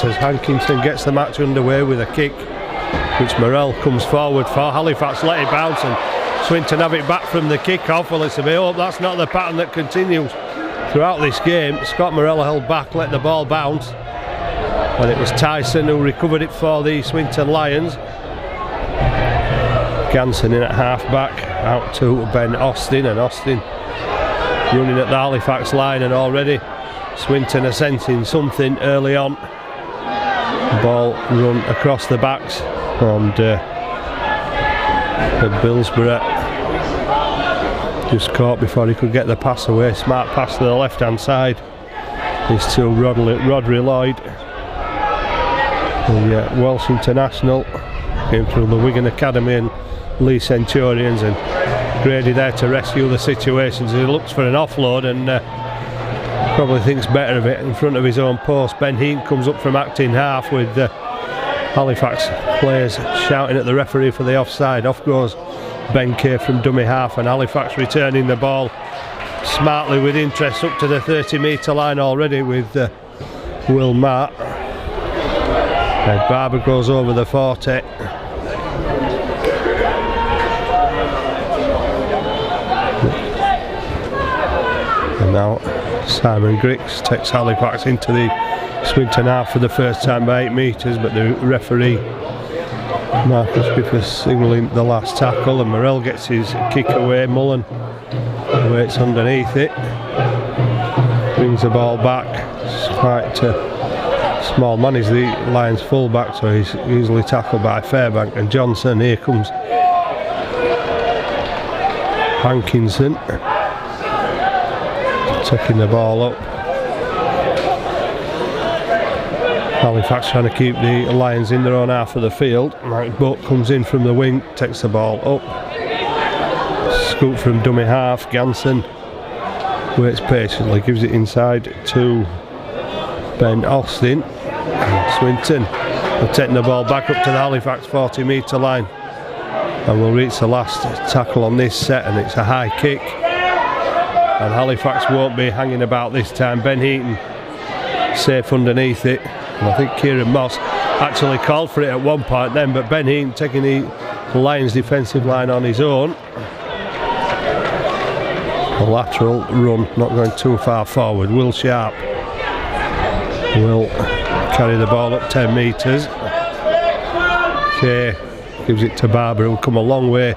Halifax as Hankinson gets the match underway with a kick, which Morell comes forward for. Halifax let it bounce and Swinton have it back from the kick-off. Well, it's a bit hope that's not the pattern that continues throughout this game. Scott Morell held back, let the ball bounce, and it was Tyson who recovered it for the Swinton Lions. Ganson in at half-back, out to Ben Austin, and Austin running at the Halifax line, and already Swinton are sensing something early on. Ball run across the backs, and Billsborough just caught before he could get the pass away. Smart pass to the left hand side is to Rodri Lloyd, the Welsh international, came through the Wigan Academy and Lee Centurions, and Grady there to rescue the situations. He looks for an offload and probably thinks better of it in front of his own post. Ben Heaton comes up from acting half with Halifax players shouting at the referee for the offside. Off goes Ben Kay from dummy half, and Halifax returning the ball smartly with interest up to the 30-metre line already with Will Matt. Ed Barber goes over the 40. And now Simon Griggs takes Halifax into the Swinton half for the first time by 8 metres, but the referee Marcus Griffiths signalling the last tackle, and Morell gets his kick away. Mullen waits underneath it, brings the ball back. It's quite small man, he's the Lions full-back, so he's easily tackled by Fairbank and Johnson. Here comes Hankinson taking the ball up. Halifax trying to keep the Lions in their own half of the field. Mike Butt comes in from the wing, takes the ball up. Scoop from dummy half. Ganson waits patiently, gives it inside to Ben Austin. And Swinton will take the ball back up to the Halifax 40-metre line, and we'll reach the last tackle on this set, and it's a high kick. And Halifax won't be hanging about this time. Ben Heaton safe underneath it. And I think Kieran Moss actually called for it at one point then, but Ben Heaton taking the Lions defensive line on his own. A lateral run, not going too far forward. Will Sharp will carry the ball up 10 metres. Kay gives it to Barber, who'll come a long way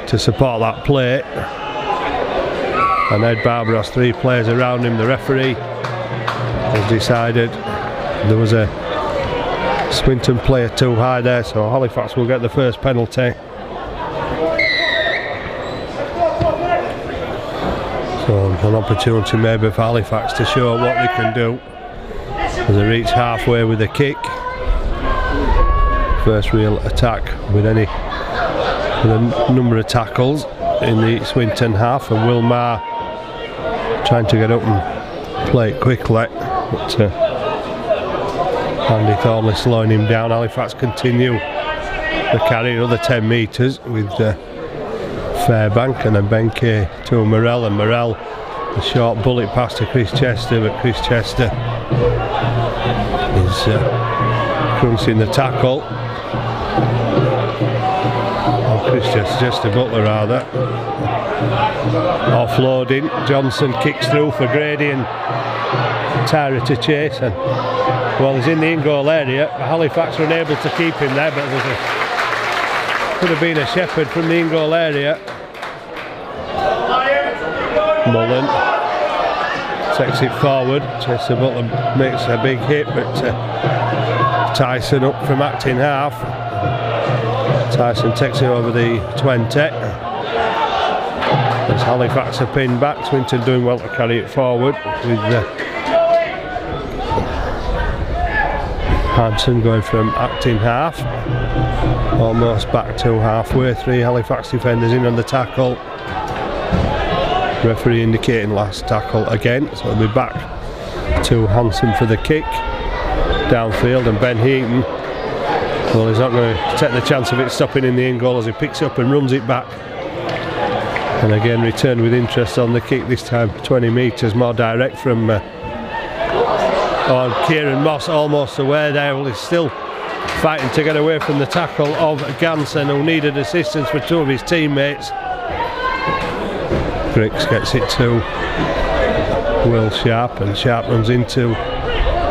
to support that play. And Ed Barber has 3 players around him. The referee has decided there was a Swinton player too high there, so Halifax will get the first penalty. So an opportunity maybe for Halifax to show what they can do as they reach halfway with a kick. First real attack with a number of tackles in the Swinton half, and Will Maher trying to get up and play it quickly, but Andy Thornley slowing him down. Halifax continue the carry another 10 metres with Fairbank, and then Ben Kay to Morell, and Morell a short bullet pass to Chris Chester, but Chris Chester is crunching the tackle. Chris Chester Butler rather. Offloading, Johnson kicks through for Grady and Tyra to chase, and well, he's in the in-goal area. Halifax were unable to keep him there, but could have been a shepherd from the in-goal area. Mullen takes it forward. Chester Butler makes a big hit, but Tyson up from acting half. Tyson takes it over the 20. As Halifax are pinned back, Swinton doing well to carry it forward with Hanson going from acting half, almost back to halfway. 3 Halifax defenders in on the tackle. Referee indicating last tackle again, so it'll be back to Hanson for the kick downfield, and Ben Heaton, well, he's not going to take the chance of it stopping in the in goal as he picks up and runs it back, and again returned with interest on the kick, this time 20 metres more direct from Oh, and Kieran Moss almost away there. Well, he's still fighting to get away from the tackle of Ganson, who needed assistance for two of his teammates. Griggs gets it to Will Sharp, and Sharp runs into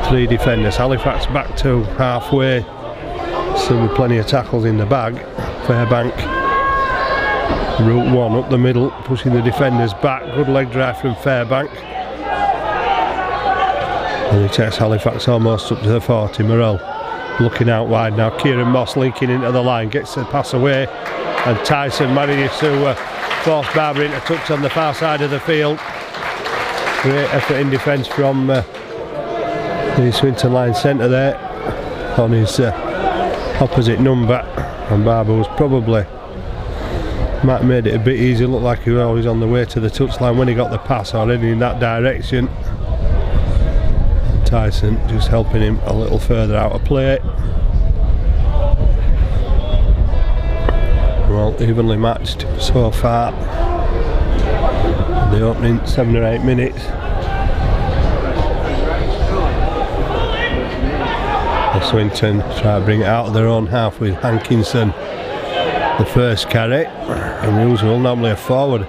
three defenders. Halifax back to halfway, still with plenty of tackles in the bag. Fairbank, route one up the middle, pushing the defenders back. Good leg drive from Fairbank. And he takes Halifax almost up to the 40. Morrell looking out wide now. Kieran Moss linking into the line, gets the pass away, and Tyson manages to force Barber into touch on the far side of the field. Great effort in defence from the Swinton line centre there on his opposite number, and Barber was probably might have made it a bit easier. Looked like he was always on the way to the touchline when he got the pass already in that direction. And Tyson just helping him a little further out of play. Well, evenly matched so far in the opening 7 or 8 minutes. The Swinton try to bring it out of their own half with Hankinson the first carry, and usual normally a forward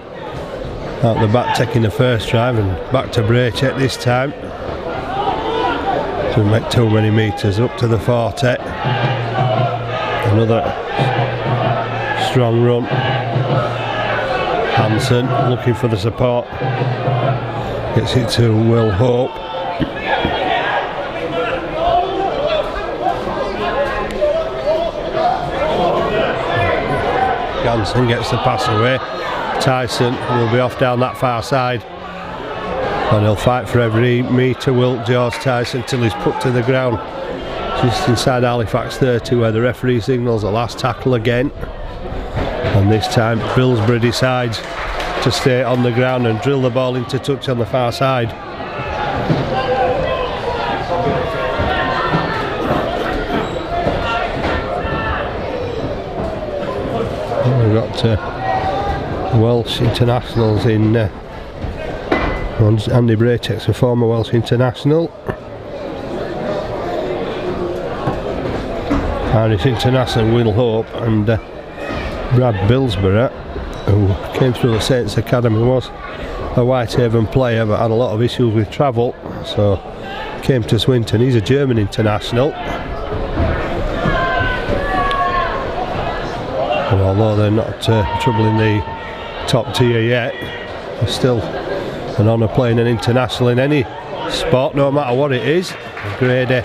out the back taking the first drive, and back to Braycheck this time. Doesn't make too many metres up to the 40. Another strong run. Hanson looking for the support, gets it to Will Hope. Ganson gets the pass away. Tyson will be off down that far side, and he'll fight for every metre, will George Tyson, till he's put to the ground just inside Halifax 30, where the referee signals the last tackle again. And this time Billsbury decides to stay on the ground and drill the ball into touch on the far side. We've got Welsh internationals in Andy Braycheck's a former Welsh international, Irish international Will Hope, and Brad Billsbury, who came through the Saints Academy, was a Whitehaven player but had a lot of issues with travel, so came to Swinton. He's a German international. And although they're not trouble in the top tier yet, it's still an honour playing an international in any sport, no matter what it is. Grady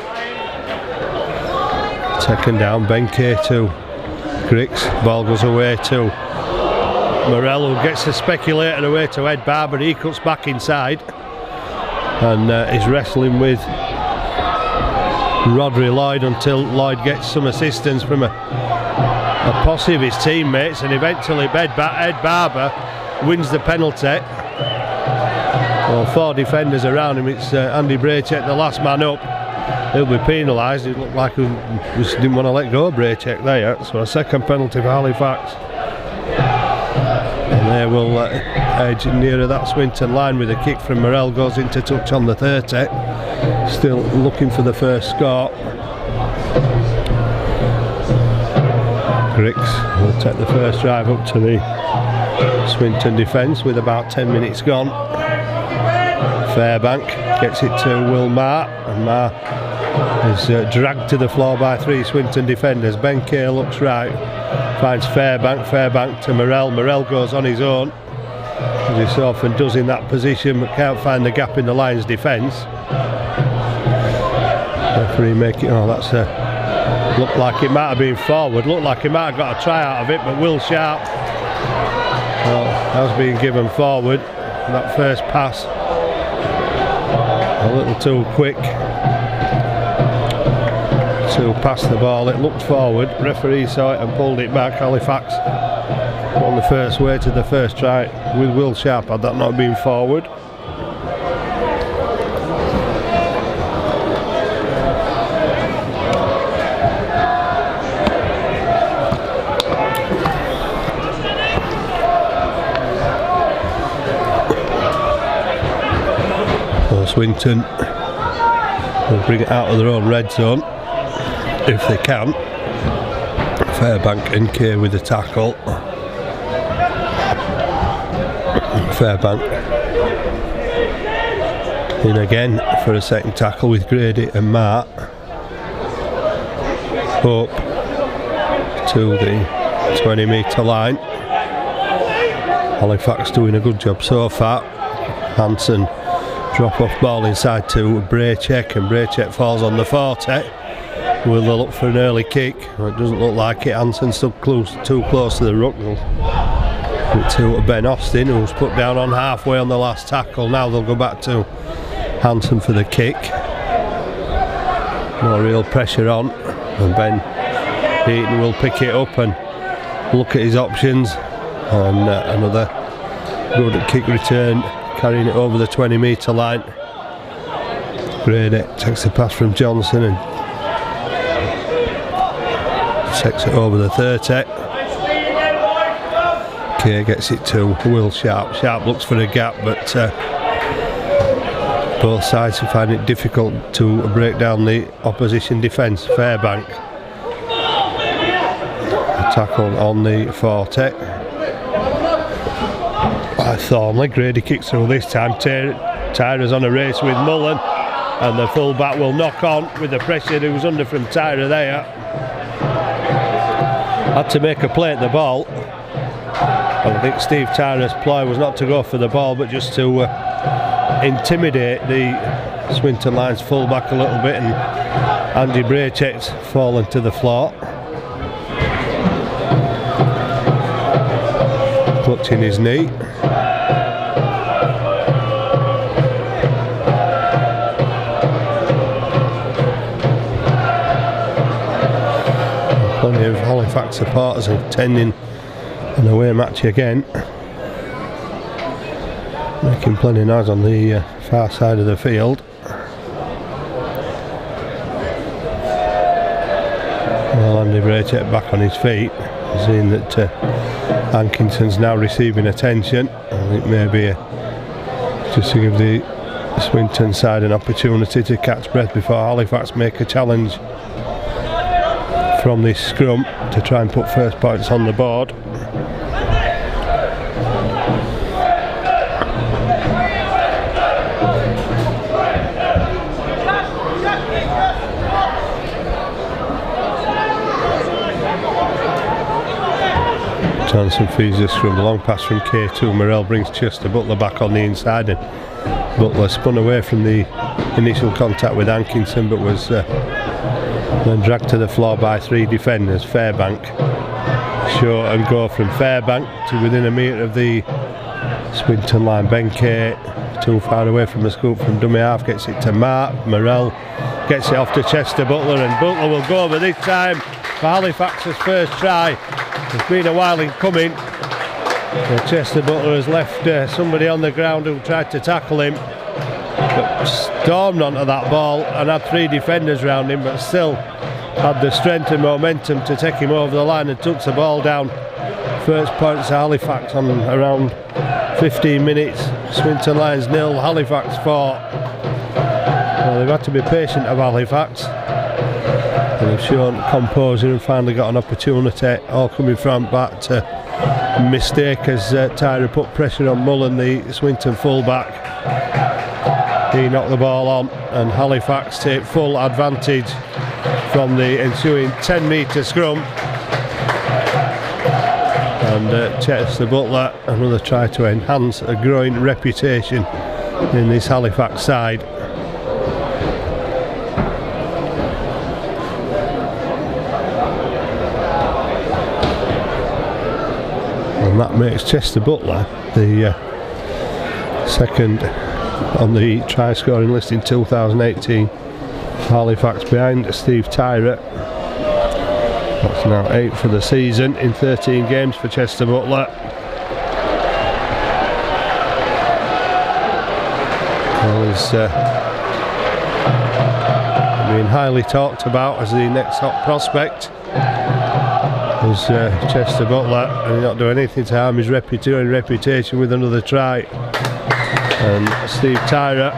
taken down. Benkei to Griggs. Ball goes away to Morrell, who gets the speculator away to Ed Barber. He cuts back inside and is wrestling with Rodri Lloyd until Lloyd gets some assistance from a posse of his teammates, and eventually Ed Barber wins the penalty. Well, 4 defenders around him. It's Andy Braycheck, the last man up. He'll be penalised. It looked like he just didn't want to let go of Braycheck there, so a second penalty for Halifax. And they will edge nearer that Swinton line with a kick from Morrell, goes into touch on the 30. Still looking for the first score. Griggs will take the first drive up to the Swinton defence with about 10 minutes gone. Fairbank gets it to Will Marr, and Marr is dragged to the floor by 3 Swinton defenders. Benkei looks right, finds Fairbank to Morrell. Morrell goes on his own, as he so often does in that position, but can't find the gap in the Lions' defence. Referee make it. Oh, that's looked like it might have been forward. Looked like he might have got a try out of it, but Will Sharp has been given forward. That first pass a little too quick to pass the ball. It looked forward. Referee saw it and pulled it back. Halifax on the first way to the first try with Will Sharp, had that not been forward. Swinton They'll bring it out of their own red zone if they can. Fairbank and Kay with the tackle. Fairbank in again for a second tackle with Grady and Mark. Up to the 20-metre line. Halifax doing a good job so far. Hansen drop off ball inside to Braycheck, and Braycheck falls on the 40. Will they look for an early kick? Well, it doesn't look like it. Hansen's still too close to the ruck. To Ben Austin, who's put down on halfway on the last tackle. Now they'll go back to Hansen for the kick. No real pressure on, and Ben Heaton will pick it up and look at his options. And another good kick return, carrying it over the 20-metre line. Grady takes the pass from Johnson and takes it over the 30. Kay gets it to Will Sharp. Sharp looks for a gap, but both sides find it difficult to break down the opposition defence. Fairbank, a tackle on the 40 by Thornley. Grady kicks through this time. Tyra's on a race with Mullen, and the full back will knock on with the pressure who's under from Tyra there. Had to make a play at the ball. I think Steve Tyra's ploy was not to go for the ball, but just to intimidate the Swinton Lions full-back a little bit, and Andy Braycheck's fallen to the floor. Clutching his knee. Plenty of Halifax supporters attending an away match again, making plenty of noise on the far side of the field. Well, Andy Braycheck back on his feet, seeing that Hankinson's now receiving attention. I think maybe just to give the Swinton side an opportunity to catch breath before Halifax make a challenge from this scrum to try and put first points on the board. Johnson feeds the scrum, long pass from K2. Morrell brings Chester Butler back on the inside, and Butler spun away from the initial contact with Hankinson, but was then dragged to the floor by three defenders. Fairbank, short and go from Fairbank to within a metre of the Swinton line. Ben Kay too far away from the scoop from dummy half, gets it to Mark. Morrell gets it off to Chester Butler, and Butler will go over this time for Halifax's first try. It's been a while in coming. Chester Butler has left somebody on the ground who tried to tackle him, but stormed onto that ball and had three defenders around him, but still had the strength and momentum to take him over the line and took the ball down. First points to Halifax on around 15 minutes. Swinton Lions 0, Halifax 4. Well, they've had to be patient of Halifax, and they've shown composure and finally got an opportunity, all coming from back to mistake as Tyra put pressure on Mullen, the Swinton full-back. He knocked the ball on, and Halifax take full advantage from the ensuing 10-metre scrum. And Chester Butler, another try to enhance a growing reputation in this Halifax side. And that makes Chester Butler the second on the try scoring list in 2018. Halifax behind Steve Tyra. That's now 8 for the season in 13 games for Chester Butler. Well, he's being highly talked about as the next hot prospect. Is Chester Butler, and he's not doing anything to harm his reputation with another try. And Steve Tyra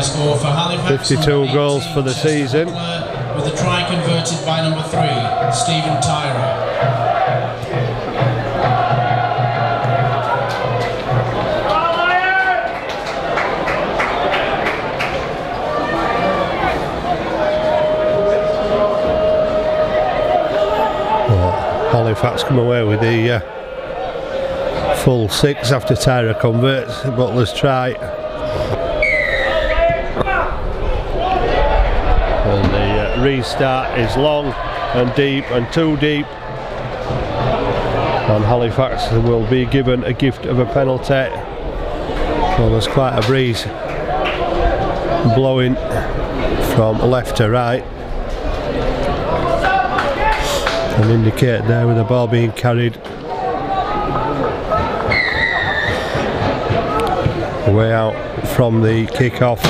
score for Halifax. 52 goals for the season. With the try converted by number 3, Stephen Tyra. Halifax come away with the full 6 after Tyra converts Butler's try. And the restart is long and deep and too deep. And Halifax will be given a gift of a penalty. Well, there's quite a breeze blowing from left to right. And indicate there with the ball being carried way out from the kick-off.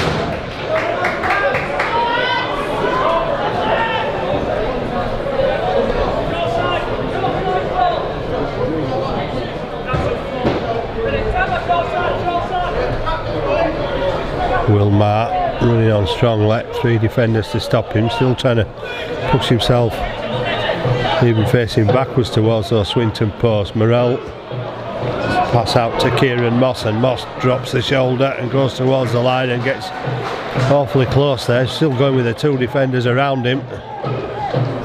Wilmar running on strong left, 3 defenders to stop him, still trying to push himself, even facing backwards towards those Swinton posts. Morell, pass out to Kieran Moss, and Moss drops the shoulder and goes towards the line and gets awfully close there, still going with the 2 defenders around him.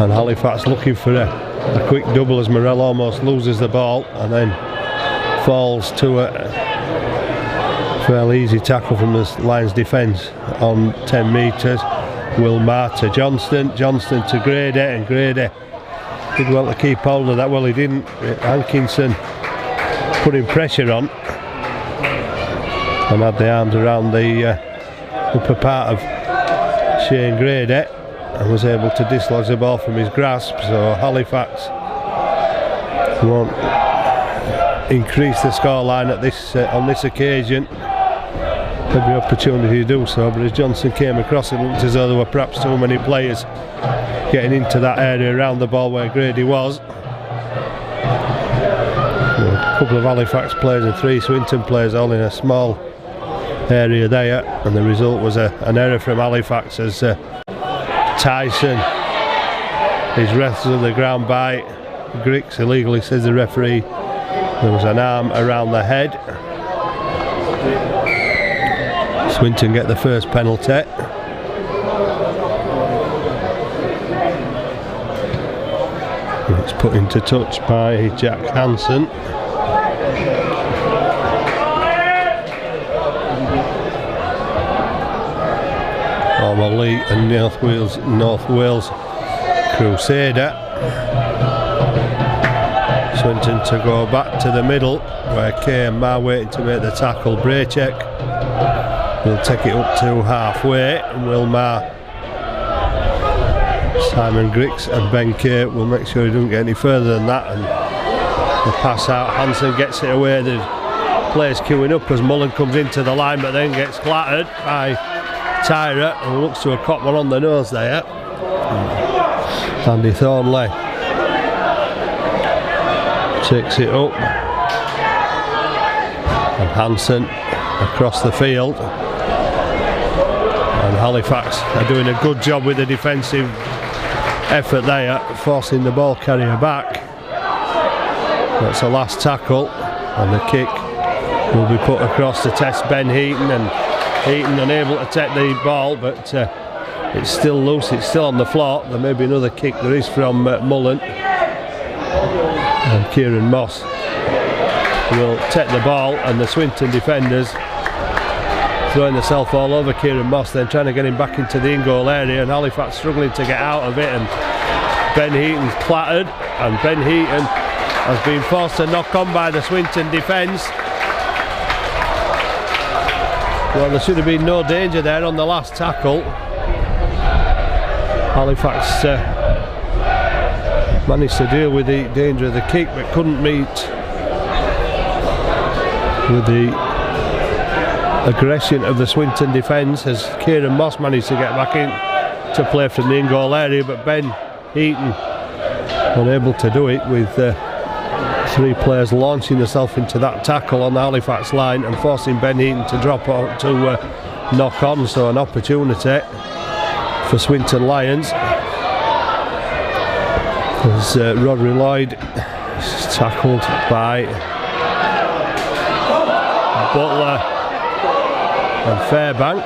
And Halifax looking for a quick double as Morell almost loses the ball and then falls to a fairly easy tackle from the Lions defence on 10 metres. Wilmar to Johnston, Johnston to Grady, and Grady did well to keep hold of that. Well, he didn't. Hankinson putting pressure on and had the arms around the upper part of Shane Grady and was able to dislodge the ball from his grasp. So Halifax won't increase the scoreline at this on this occasion. Every opportunity to do so, but as Johnson came across, it looked as though there were perhaps too many players getting into that area around the ball where Grady was. A couple of Halifax players and 3 Swinton players all in a small area there, and the result was an error from Halifax as Tyson is wrestled to the ground by Griggs illegally, says the referee. There was an arm around the head. Swinton get the first penalty. It's put into touch by Jack Hansen. O'Malley and North Wales Crusader. Swinton to go back to the middle where KMR waiting to make the tackle. Braycheck will take it up to halfway, and Wilmar, Simon Griggs and Ben Kay will make sure he doesn't get any further than that, and the pass out. Hansen gets it away. The players queuing up as Mullen comes into the line, but then gets clattered by Tyra, and looks to have caught one on the nose there. Andy Thornley takes it up, and Hansen across the field. And Halifax are doing a good job with the defensive effort there, forcing the ball carrier back. That's the last tackle, and the kick will be put across to test Ben Heaton, and Heaton unable to take the ball, but it's still loose, it's still on the floor. There may be another kick. There is from Mullen, and Kieran Moss will take the ball, and the Swinton defenders throwing themselves all over Kieran Moss, then trying to get him back into the in-goal area, and Halifax struggling to get out of it, and Ben Heaton's clattered, and Ben Heaton has been forced to knock on by the Swinton defence. Well, there should have been no danger there on the last tackle. Halifax managed to deal with the danger of the kick, but couldn't meet with the aggression of the Swinton defence, as Kieran Moss managed to get back in to play from the in-goal area, but Ben Heaton unable to do it with Three players launching themselves into that tackle on the Halifax line and forcing Ben Heaton to drop out to knock on, so an opportunity for Swinton Lions. As Rodri Lloyd is tackled by Butler and Fairbank.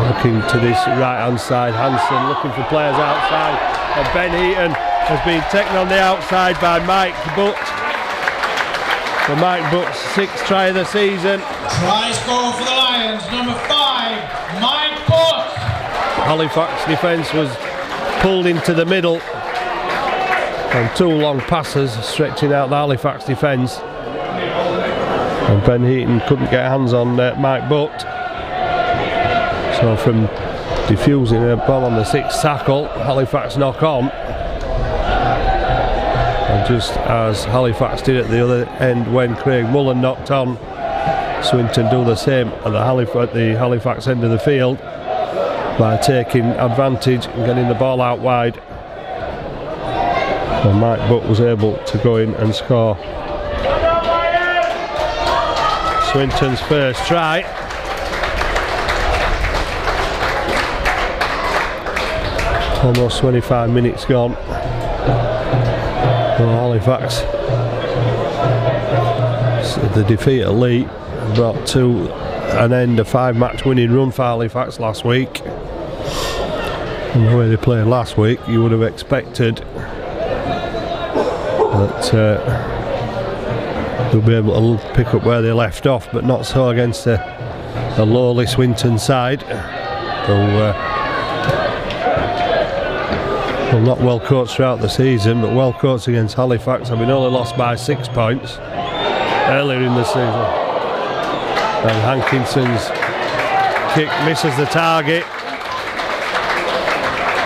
Looking to this right hand side, Hansen looking for players outside, and Ben Heaton has been taken on the outside by Mike Butt. For Mike Butt's 6th try of the season. Try score for the Lions, number 5, Mike Butt. Halifax defence was pulled into the middle and 2 long passes stretching out the Halifax defence, and Ben Heaton couldn't get hands on Mike Butt. So from defusing a ball on the 6th tackle, Halifax knock on, and just as Halifax did at the other end when Craig Mullen knocked on, Swinton do the same at the Halifax end of the field by taking advantage and getting the ball out wide, and Mike Butt was able to go in and score Swinton's first try. Almost 25 minutes gone. Well, Halifax, the defeat at Leigh brought to an end a 5-match winning run for Halifax last week. And the way they played last week, you would have expected that they'll be able to pick up where they left off, but not so against a lowly Swinton side. Well, not well coached throughout the season, but well coached against Halifax, having only lost by 6 points earlier in the season. And Hankinson's kick misses the target,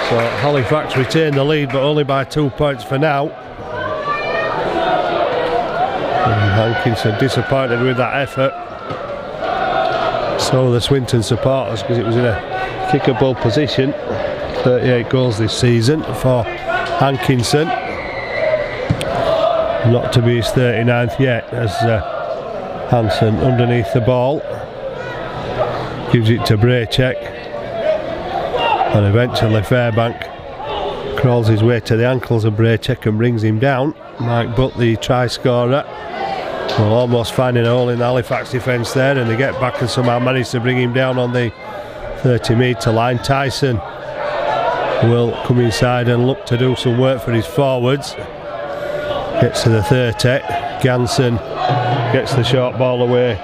so Halifax retain the lead, but only by 2 points for now. And Hankinson disappointed with that effort. So the Swinton supporters, because it was in a kickable position. 38 goals this season for Hankinson, not to be his 39th yet, as Hansen underneath the ball gives it to Braycheck, and eventually Fairbank crawls his way to the ankles of Braycheck and brings him down. Mike Butt, the try scorer, well, almost finding a hole in the Halifax defence there, and they get back and somehow manage to bring him down on the 30-metre line. Tyson will come inside and look to do some work for his forwards. Gets to the 30. Ganson gets the short ball away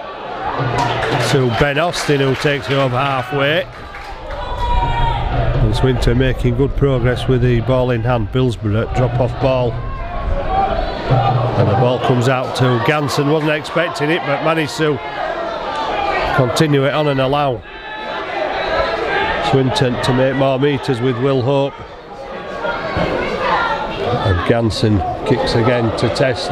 to Ben Austin, who takes it over halfway. And Swinton making good progress with the ball in hand. Billsborough drop off ball, and the ball comes out to Ganson. Wasn't expecting it, but managed to continue it on and allow Swinton to make more metres with Will Hope. And Ganson kicks again to test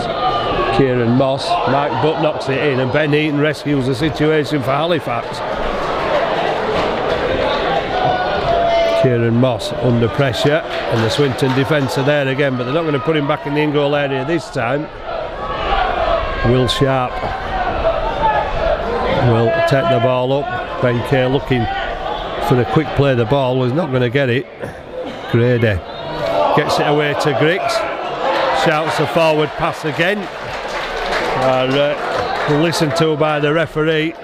Kieran Moss. Mike Butt knocks it in, and Ben Heaton rescues the situation for Halifax. Kieran Moss under pressure, and the Swinton defence are there again, but they're not going to put him back in the in-goal area this time. Will Sharp will take the ball up. Ben Kay looking for a quick play. The ball was not going to get it. Grady gets it away to Griggs, shouts a forward pass again, listened to by the referee.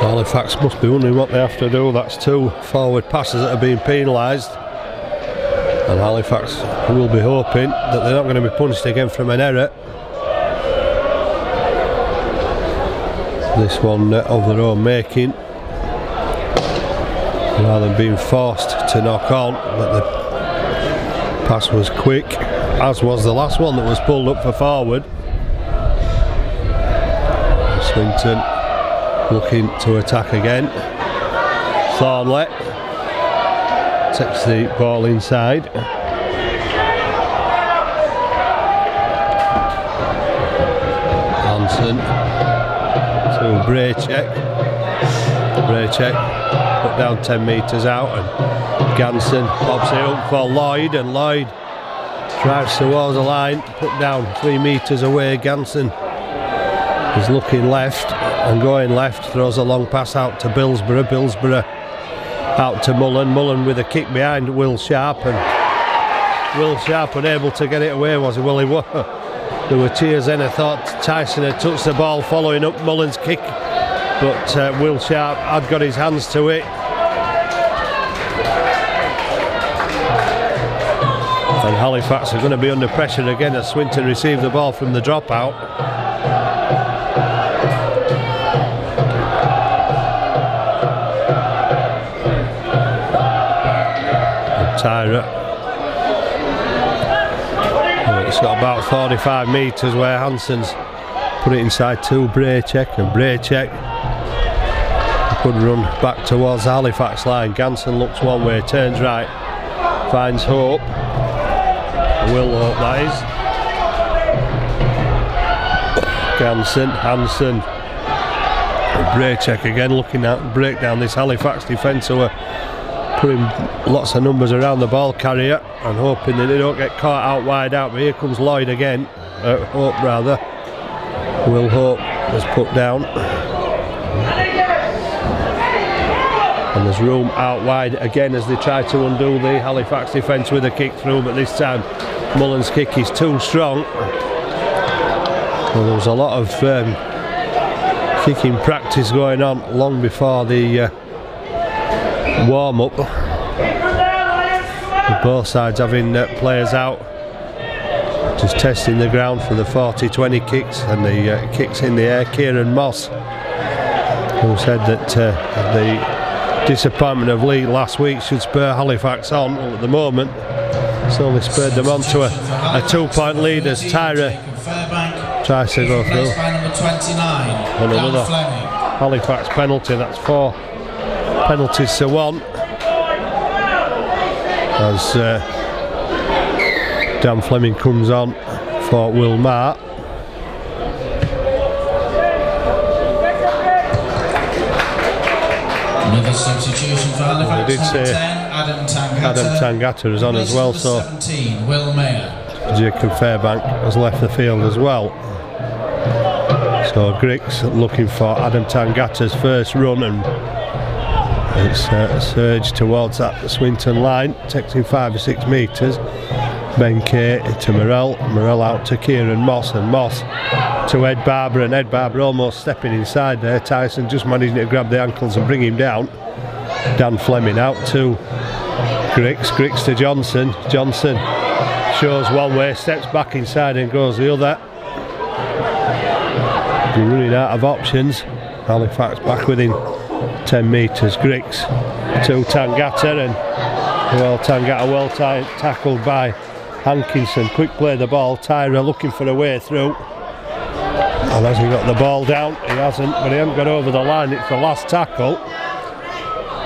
Halifax must be wondering what they have to do. That's 2 forward passes that are being penalised, and Halifax will be hoping that they're not going to be punished again from an error. This one of their own making, rather than being forced to knock on, but the pass was quick, as was the last one that was pulled up for forward. Swinton looking to attack again. Thornley takes the ball inside. Hansen to Braycheck. Braycheck put down 10 metres out, and Ganson pops it up for Lloyd, and Lloyd drives towards the line, put down 3 metres away. Ganson is looking left and going left, throws a long pass out to Billsborough. Billsborough out to Mullen. Mullen with a kick behind Will Sharp, and Will Sharp unable to get it away, was he? Well, he was. There were cheers then. I thought Tyson had touched the ball following up Mullen's kick, but Will Sharp had got his hands to it. And Halifax are going to be under pressure again as Swinton receive the ball from the dropout. Tyra. It's got about 45 metres where Hansen's put it inside to Braycheck, and Braycheck could run back towards the Halifax line. Ganson looks one way, turns right, finds Hope. Will Hope, that is. Ganson, Hansen, Braycheck again looking at break down this Halifax defence who are putting lots of numbers around the ball carrier and hoping that they don't get caught out wide out. But here comes Lloyd again, Hope rather. Will Hope was put down, and there's room out wide again as they try to undo the Halifax defence with a kick through, but this time Mullen's kick is too strong. Well, there was a lot of kicking practice going on long before the warm-up, with both sides having players out just testing the ground for the 40-20 kicks and the kicks in the air. Kieran Moss, who said that the disappointment of Lee last week should spur Halifax on. Well, at the moment it's only spurred them on to a 2-point lead as Tyra tries to go through. And another Halifax penalty. That's 4 penalties to 1 as Dan Fleming comes on for Will Marr. Another substitution for Halifax. They did say 10, Adam Tangata is on as well, so 17, Will Mayer. Jacob Fairbank has left the field as well. So Griggs looking for Adam Tangata's first run, and it's a surge towards that Swinton line, takes him 5 or 6 metres. Ben Kay to Morell, Morell out to Kieran Moss, and Moss to Ed Barber, and Ed Barber almost stepping inside there. Tyson just managing to grab the ankles and bring him down. Dan Fleming out to Griggs, Griggs to Johnson. Johnson shows one way, steps back inside and goes the other. We're running out of options. Halifax back within 10 metres. Griggs to Tangata, and well, Tangata well tackled by Hankinson. Quick play the ball. Tyra looking for a way through, and has he got the ball down? He hasn't, but he hasn't got over the line. It's the last tackle,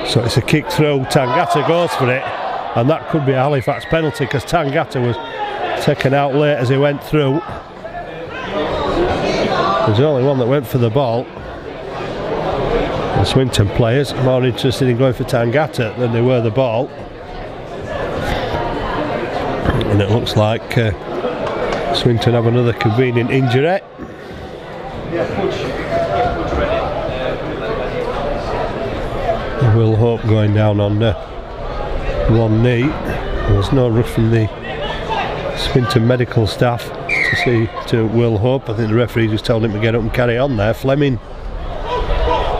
so it's a kick through. Tangata goes for it, and that could be a Halifax penalty because Tangata was taken out late as he went through. There's the only one that went for the ball. The Swinton players more interested in going for Tangata than they were the ball, and it looks like Swinton have another convenient injury. Will Hope going down on one knee. There's no rush from the Swinton medical staff to see to Will Hope. I think the referee just told him to get up and carry on there. Fleming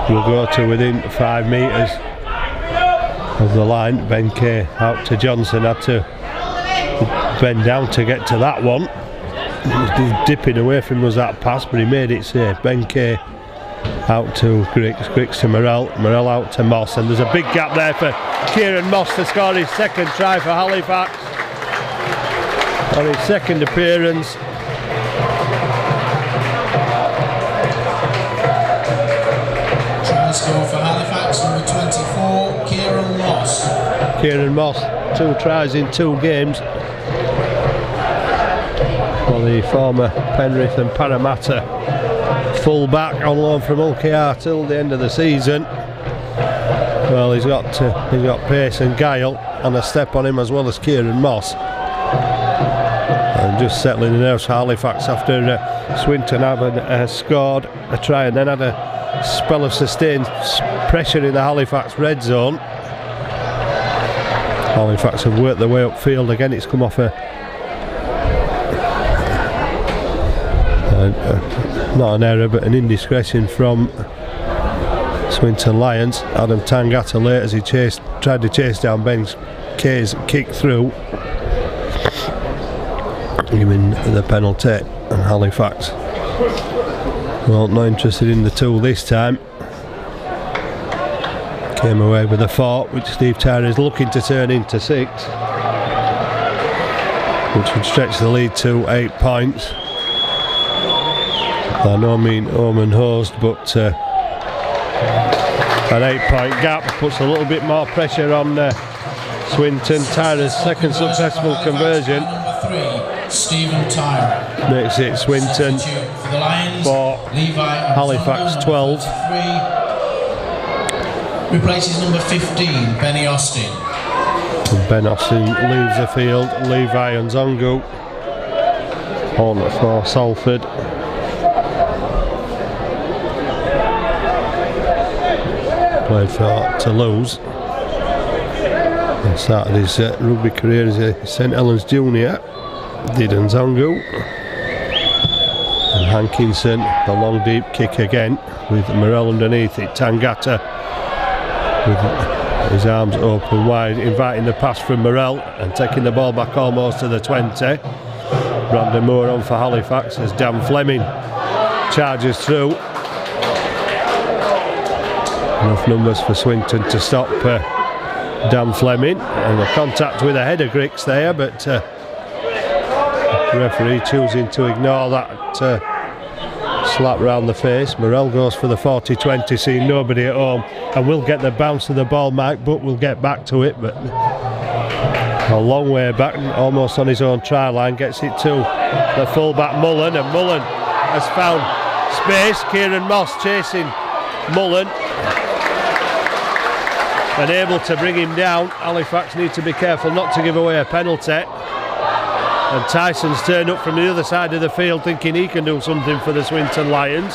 will go to within 5 metres of the line. Ben Kay out to Johnson, had to bend down to get to that one. Dipping away from was that pass, but he made it safe. Ben Kay out to Griggs, Griggs to Morell, Morell out to Moss, and there's a big gap there for Kieran Moss to score his second try for Halifax on his second appearance. The score for Halifax, number 24, Kieran Moss. Kieran Moss, 2 tries in 2 games. Well, the former Penrith and Parramatta full-back on loan from OKR till the end of the season. Well, he's got pace and guile and a step on him as well as Kieran Moss. And just settling in house Halifax after Swinton having scored a try and then had a spell of sustained pressure in the Halifax red zone. Halifax have worked their way upfield again. It's come off not an error but an indiscretion from Swinton Lions. Adam Tangata late as he tried to chase down Ben Kay's kick through, giving the penalty, and Halifax, well, not interested in the 2 this time. Came away with a 4, which Steve Tyrer is looking to turn into 6, which would stretch the lead to 8 points. I no mean omen hosed, but an 8-point gap puts a little bit more pressure on Swinton. Tyrer's second successful conversion Stephen Tyrer makes it Swinton 4, Halifax 12. Replaces number 15, Benny Austin. And Ben Austin leaves the field. Levi and Zongo on for Salford. Played for Toulouse and started his rugby career as a St Helens junior. Did Nzongo and Hankinson, the long deep kick again with Morel underneath it. Tangata with his arms open wide, inviting the pass from Morel and taking the ball back almost to the 20. Brandon Moore on for Halifax as Dan Fleming charges through. Enough numbers for Swinton to stop Dan Fleming, and the contact with a header Grix there, but the referee choosing to ignore that slap round the face. Morel goes for the 40-20, seeing nobody at home, and will get the bounce of the ball. Mike Butt will get back to it, but a long way back, almost on his own try line. Gets it to the full-back Mullen, and Mullen has found space. Kieran Moss chasing Mullen, unable to bring him down. Halifax need to be careful not to give away a penalty. And Tyson's turned up from the other side of the field thinking he can do something for the Swinton Lions.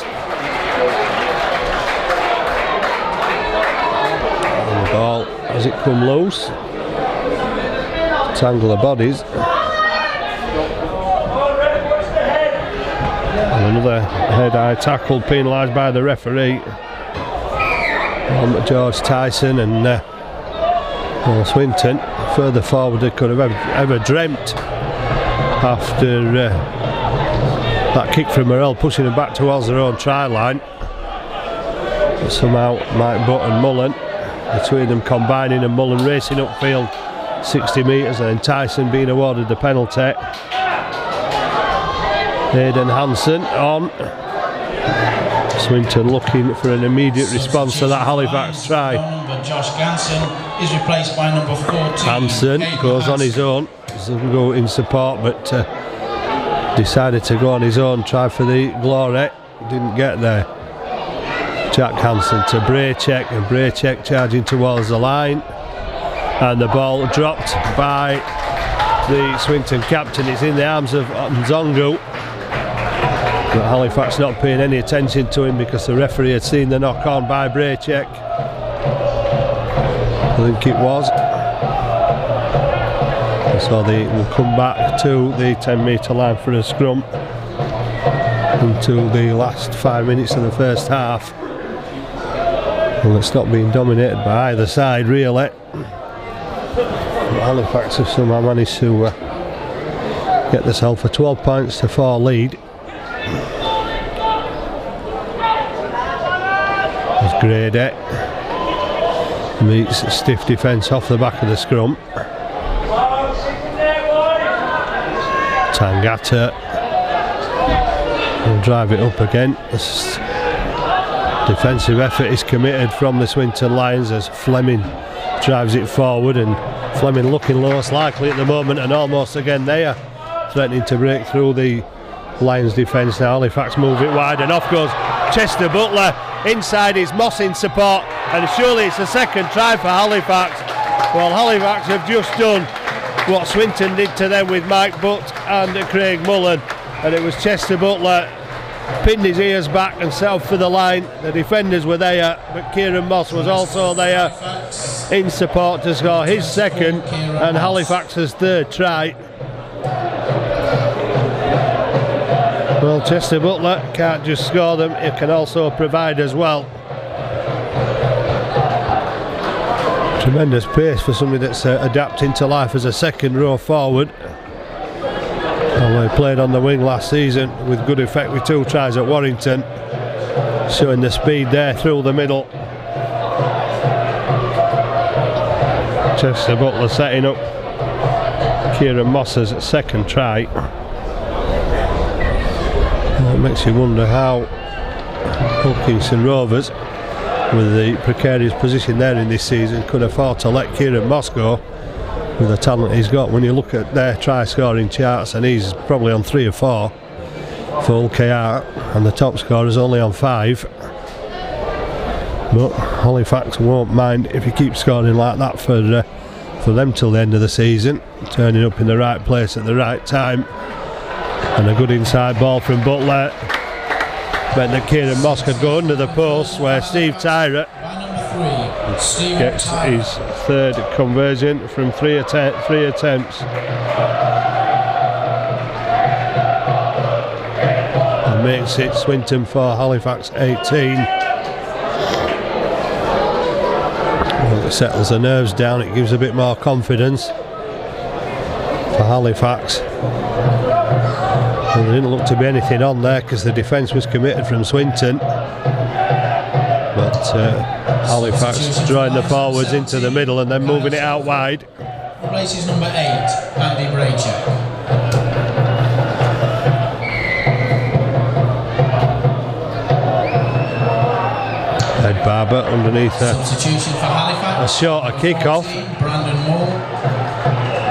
And the ball, has it come loose? Tangle of bodies. And another head-high tackle penalised by the referee on George Tyson, and well, Swinton further forward they could have ever dreamt after that kick from Morel, pushing them back towards their own try line. But somehow Mike Butt and Mullen, the two of them combining, and Mullen racing upfield 60 metres, and then Tyson being awarded the penalty. Aidan Hansen on. Swinton looking for an immediate response to that Halifax try. Josh Ganson is replaced by number 14. Hansen goes on his own. Doesn't go in support, but decided to go on his own. Tried for the glory, didn't get there. Jack Hansen to Braycheck, and Braycheck charging towards the line, and the ball dropped by the Swinton captain. It's in the arms of Nzongo. But Halifax not paying any attention to him because the referee had seen the knock on by Braycheck. I think it was. So they will come back to the 10-metre line for a scrum into the last 5 minutes of the first half. Well, it's not being dominated by either side really. Halifax have somehow managed to get themselves a 12 points to 4 lead. As Grady meets stiff defence off the back of the scrum. Tangata will drive it up again. Defensive effort is committed from the Swinton Lions as Fleming drives it forward, and Fleming looking lowest likely at the moment, and almost again there, threatening to break through the Lions defence. Now Halifax move it wide, and off goes Chester Butler. Inside is Moss in support, and surely it's a second try for Halifax. Well, Halifax have just done what Swinton did to them with Mike Butt and Craig Mullen, and it was Chester Butler pinned his ears back and set off for the line. The defenders were there, but Kieran Moss was also there in support to score his second and Halifax's third try. Well, Chester Butler can't just score them, he can also provide as well. Tremendous pace for somebody that's adapting to life as a second row forward. Well, he played on the wing last season with good effect with 2 tries at Warrington, showing the speed there through the middle. Chester Butler setting up Kieran Moss's second try. Well, it makes you wonder how Wilkinson Rovers, with the precarious position there in this season, could afford to let Kieran Moss go with the talent he's got. When you look at their try scoring charts, and he's probably on 3 or 4 for LKR, and the top scorer is only on 5. But Halifax won't mind if he keeps scoring like that for them till the end of the season, turning up in the right place at the right time. And a good inside ball from Butler meant that Kieran Moss could go under the post, where Steve Tyra gets his third conversion from 3 attempts. And makes it Swinton 4, Halifax 18. Well, it settles the nerves down, it gives a bit more confidence for Halifax. Well, there didn't look to be anything on there because the defence was committed from Swinton. But Halifax drawing the forwards into the middle and then moving it out wide. Places number 8, Andy Braycheck. Ed Barber underneath Substitution for Halifax. a shorter kick-off. Brandon Moore.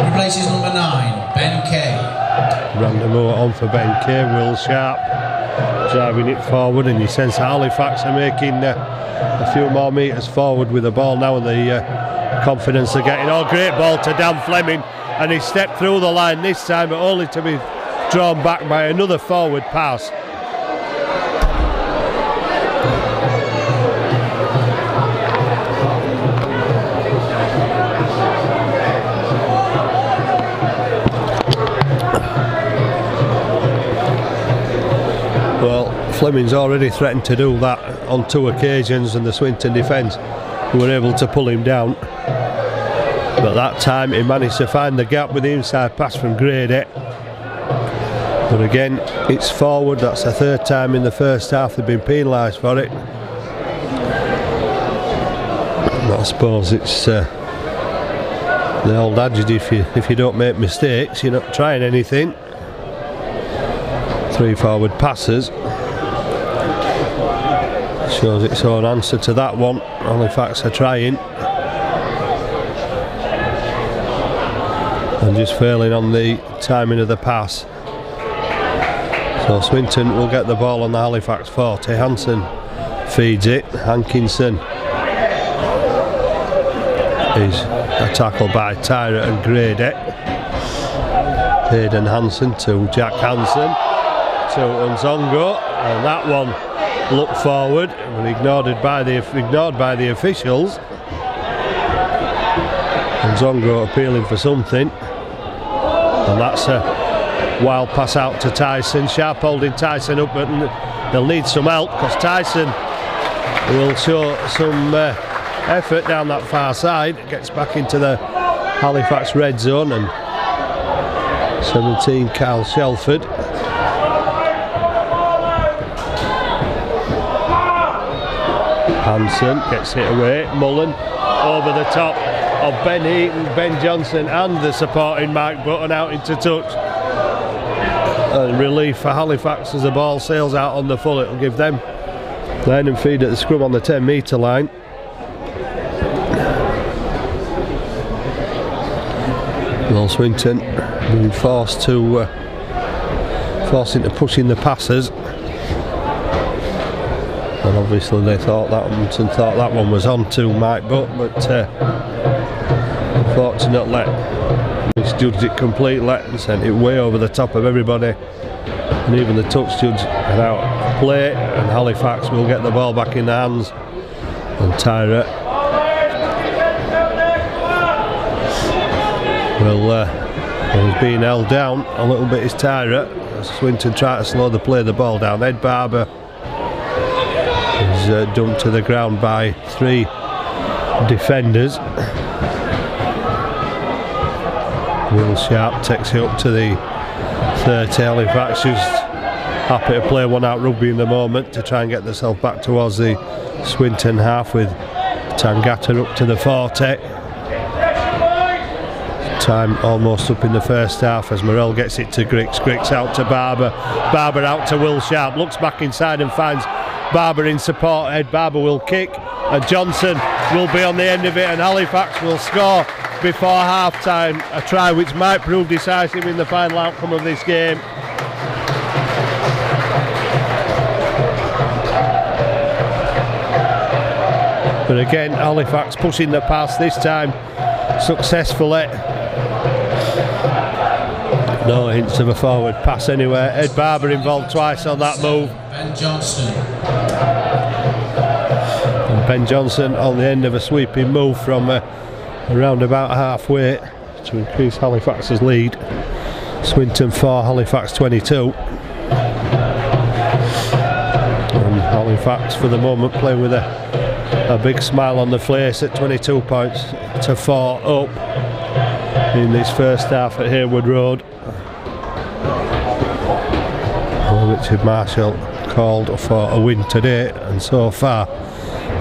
Replaces number 9, Ben Kay. Brandon Moore on for Ben Kay. Will Sharp driving it forward, and you sense that Halifax are making a few more metres forward with the ball now, and the confidence they're getting. Oh, great ball to Dan Fleming, and he stepped through the line this time, but only to be drawn back by another forward pass. Well, Fleming's already threatened to do that on 2 occasions, and the Swinton defence were able to pull him down. But that time he managed to find the gap with the inside pass from Grady. But again, it's forward. That's the 3rd time in the first half they've been penalised for it. But I suppose it's the old adage, if you don't make mistakes, you're not trying anything. 3 forward passes. Shows its own answer to that one. Halifax are trying and just failing on the timing of the pass. So Swinton will get the ball on the Halifax 40. Hanson feeds it. Hankinson is a tackle by Tyra and Grady. Hayden Hanson to Jack Hanson to Nzongo, and that one looked forward but ignored by the officials. Nzongo appealing for something, and that's a wild pass out to Tyson. Sharp holding Tyson up, but they'll need some help because Tyson will show some effort down that far side. Gets back into the Halifax red zone, and 17 Kyle Shelford. Hanson gets it away. Mullen over the top of Ben Heaton, Ben Johnson and the supporting Mike Button out into touch. And relief for Halifax as the ball sails out on the full. It'll give them Line and feed at the scrum on the 10-metre line. Well, Swinton being forced to forcing to push in the passes, and obviously they thought that one was on to Mike Butt, but unfortunately misjudged it completely and sent it way over the top of everybody, and even the touch judge had out play, and Halifax will get the ball back in the hands, and Tyra he's being held down a little bit is Tyra. Swinton try to slow the ball down. Ed Barber is dumped to the ground by 3 defenders. Will Sharp takes it up to the 30. Halifax who's happy to play one out rugby in the moment to try and get themselves back towards the Swinton half, with Tangata up to the 40. Time almost up in the first half as Morell gets it to Griggs. Griggs out to Barber. Barber out to Will Sharp. Looks back inside and finds Barber in support. Ed Barber will kick, and Johnson will be on the end of it, and Halifax will score before half time. A try which might prove decisive in the final outcome of this game. But again, Halifax pushing the pass, this time successfully. No hints of a forward pass anywhere. Ed Barber involved twice on that move. Ben Johnston. And Ben Johnson on the end of a sweeping move from around about halfway to increase Halifax's lead. Swinton 4, Halifax 22. And Halifax for the moment playing with a big smile on the face at 22 points to 4 up in this first half at Harewood Road. Richard Marshall called for a win today, and so far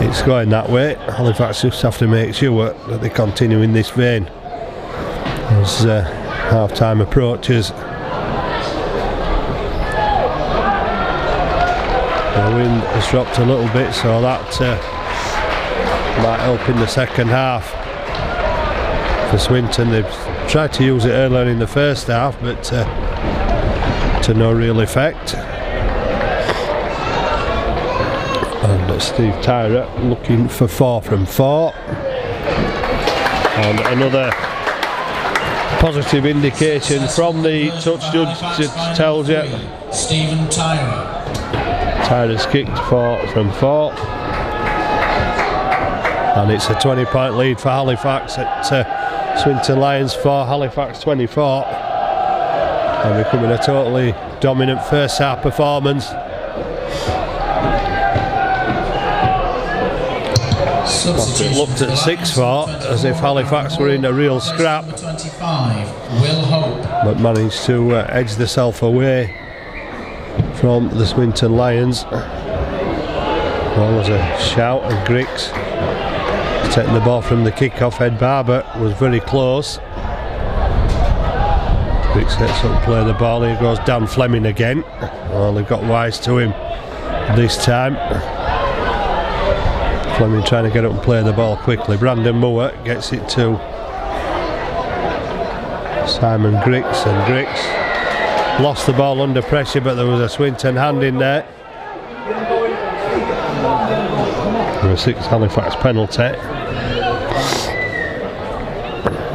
it's going that way. Halifax just have to make sure that they continue in this vein as half time approaches. The wind has dropped a little bit, so that might help in the second half for Swinton. They've tried to use it earlier in the first half, but to no real effect. And Steve Tyra looking for 4 from 4, and another positive indication from the touch judge tells you Stephen Tyra. Tyra's kicked 4 from 4, and it's a 20-point lead for Halifax at Swinton Lions 4, Halifax 24. And becoming a totally dominant first half performance. It looked at 6-4 as if Halifax were in a real scrap, but managed to edge themselves away from the Swinton Lions. Well, was a shout, and Griggs taking the ball from the kick-off. Ed Barber was very close. Griggs gets up, play the ball. Here goes Dan Fleming again. Well, they've got wise to him this time. Fleming trying to get up and play the ball quickly. Brandon Moore gets it to Simon Griggs, and Griggs lost the ball under pressure, but there was a Swinton hand in there. A 6 Halifax penalty.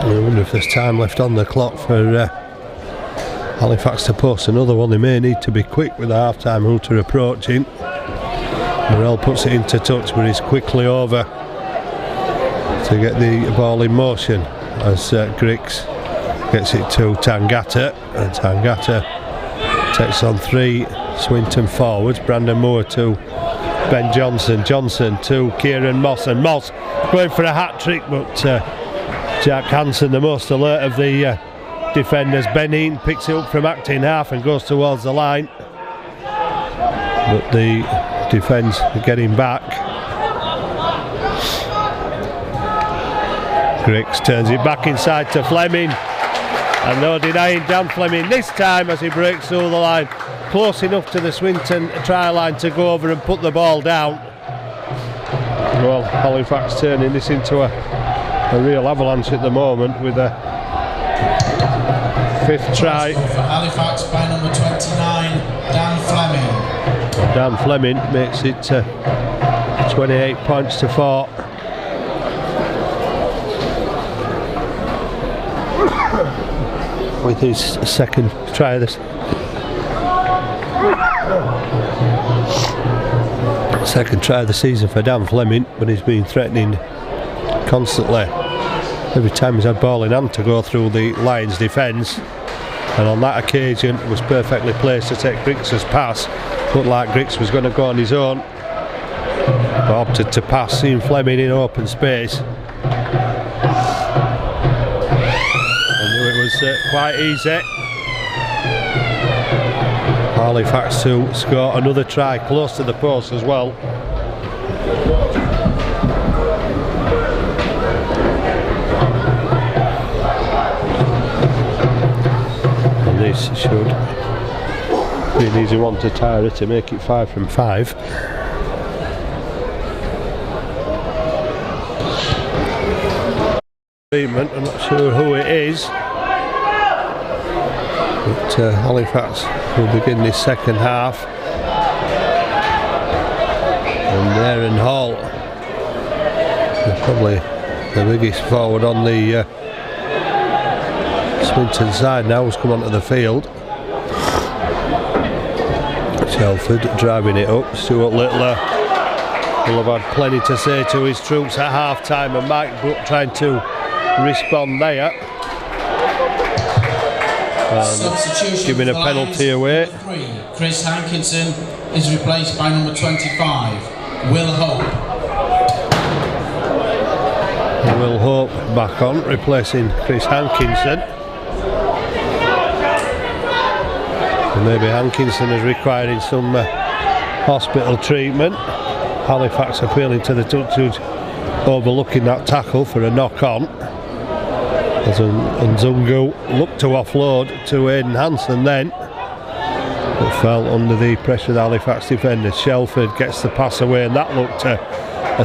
I wonder if there's time left on the clock for Halifax to post another one. They may need to be quick with the half-time hooter approaching. Morell puts it into touch, but he's quickly over to get the ball in motion as Griggs gets it to Tangata, and Tangata takes on 3 Swinton forwards. Brandon Moore to Ben Johnson, Johnson to Kieran Moss, and Moss going for a hat-trick, but Jack Hansen, the most alert of the defenders. Ben Eaton picks it up from acting half and goes towards the line, but the defence getting back. Griggs turns it back inside to Fleming, and no denying Dan Fleming this time as he breaks through the line close enough to the Swinton try line to go over and put the ball down. Well, Halifax turning this into a real avalanche at the moment with a 5th try. For Halifax by number 29, Dan Fleming. Dan Fleming makes it 28 points to 4. With his second try of this. Second try of the season for Dan Fleming, but he's been threatening constantly every time he's had ball in hand to go through the Lions defence, and on that occasion it was perfectly placed to take Griggs' pass. Looked like Griggs was going to go on his own, but opted to pass, seeing Fleming in open space. I knew it was quite easy. Halifax to score another try close to the post as well. And this should be an easy one to Tyra to make it 5 from 5. I'm not sure who it is, but Halifax will begin this second half. And Aaron Hall, probably the biggest forward on the Swinton side now, has come onto the field. Shelford driving it up. Stuart Littler will have had plenty to say to his troops at half time, and Mike Brook trying to respond there. Giving a penalty away. Chris Hankinson is replaced by number 25, Will Hope. Will Hope back on, replacing Chris Hankinson. And maybe Hankinson is requiring some hospital treatment. Halifax appealing to the touch, overlooking that tackle for a knock on. And Zungu looked to offload to Aidan Hansen then, but fell under the pressure of the Halifax defenders. Shelford gets the pass away, and that looked a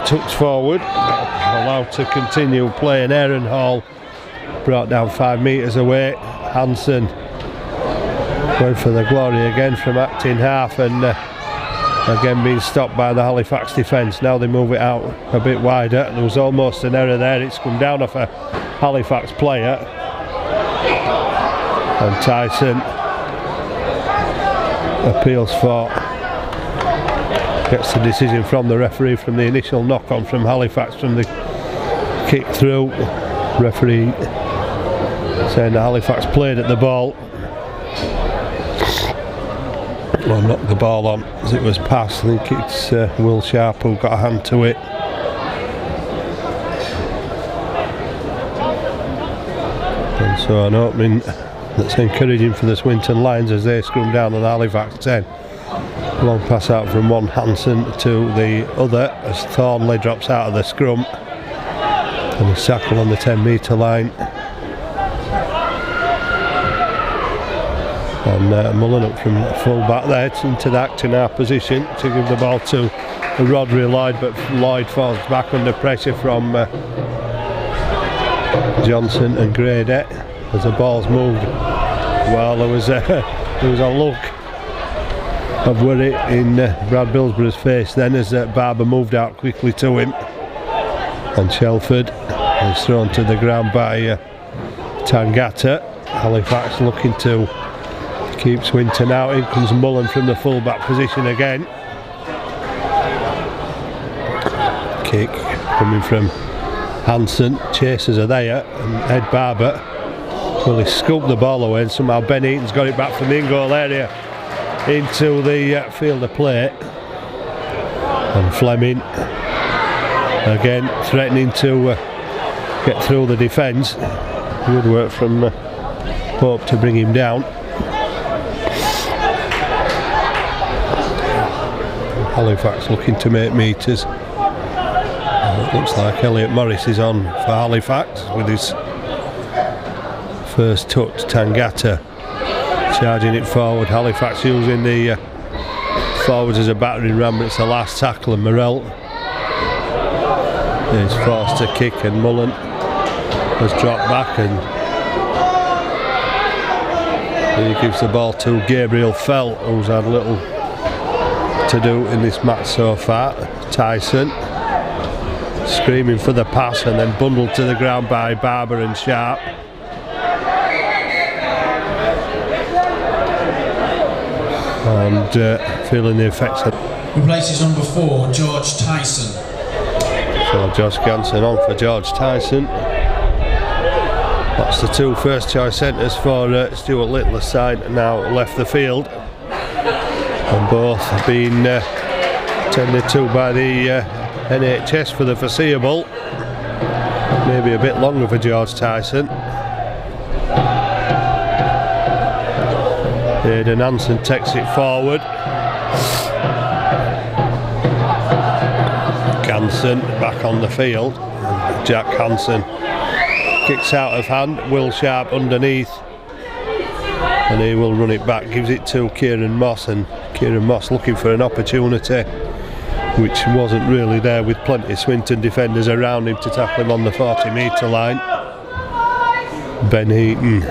touch forward, allowed to continue playing. Aaron Hall brought down 5 metres away. Hansen going for the glory again from acting half, and again being stopped by the Halifax defence. Now they move it out a bit wider. There was almost an error there. It's come down off a Halifax player, and Tyson appeals for, gets the decision from the referee from the initial knock on from Halifax from the kick through. Referee saying that Halifax played at the ball, well, knocked the ball on as it was passed. I think it's Will Sharp who got a hand to it. And so an opening that's encouraging for the Swinton Lions as they scrum down on Halifax 10. Long pass out from one Hansen to the other as Thornley drops out of the scrum, and a tackle on the 10 metre line. And Mullen up from full back there into the acting half position to give the ball to Rodri Lloyd, but Lloyd falls back under pressure from Johnson and Grady as the ball's moved. Well, there was a look of worry in Brad Billsborough's face then as Barber moved out quickly to him, and Shelford is thrown to the ground by Tangata. Halifax looking to keep Swinton out. In comes Mullen from the full back position again. Kick coming from Hansen, chasers are there, and Ed Barber, well, he scooped the ball away, and somehow Ben Eaton's got it back from the in-goal area into the field of play. And Fleming again threatening to get through the defence. Good work from Hope to bring him down. Halifax looking to make metres. It looks like Elliot Morris is on for Halifax with his first touch. Tangata Charging it forward, Halifax using the forwards as a battering ram, but it's the last tackle, and Morrell is forced to kick, and Mullen has dropped back, and he gives the ball to Gabriel Fell, who's had little to do in this match so far. Tyson screaming for the pass and then bundled to the ground by Barber and Sharp. And feeling the effects of... Replaces number 4, George Tyson. So Josh Ganson on for George Tyson. That's the 2 first choice centres for Stuart Littler's side, now left the field. And both have been tended to by the NHS for the foreseeable. Maybe a bit longer for George Tyson. Aidan Hansen takes it forward. Ganson back on the field. And Jack Hansen kicks out of hand. Will Sharp underneath. And he will run it back. Gives it to Kieran Moss. And Kieran Moss looking for an opportunity which wasn't really there, with plenty of Swinton defenders around him to tackle him on the 40-metre line. Ben Heaton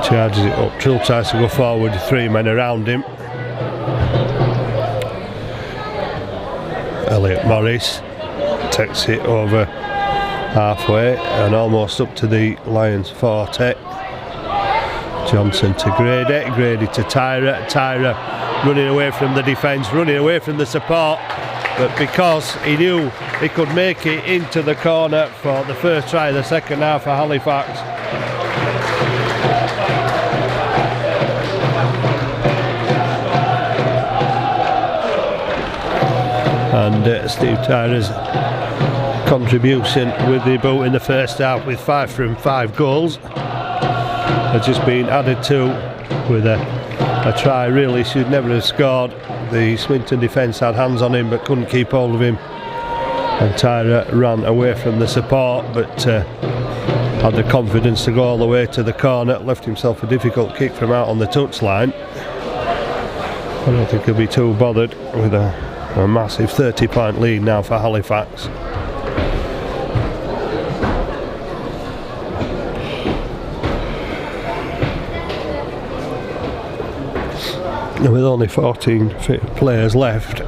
charges it up. Trill tries to go forward, 3 men around him. Elliot Morris takes it over halfway and almost up to the Lions 40. Johnson to Grady, Grady to Tyra, Tyra running away from the defence, running away from the support, but because he knew he could make it into the corner for the first try of the second half for Halifax. And Steve Tyra's contribution with the boot in the first half, with 5 from 5 goals, has just been added to with a try really should never have scored. The Swinton defence had hands on him but couldn't keep hold of him, and Tyra ran away from the support, but had the confidence to go all the way to the corner. Left himself a difficult kick from out on the touchline. I don't think he'll be too bothered with a massive 30-point lead now for Halifax. With only 14 fit players left,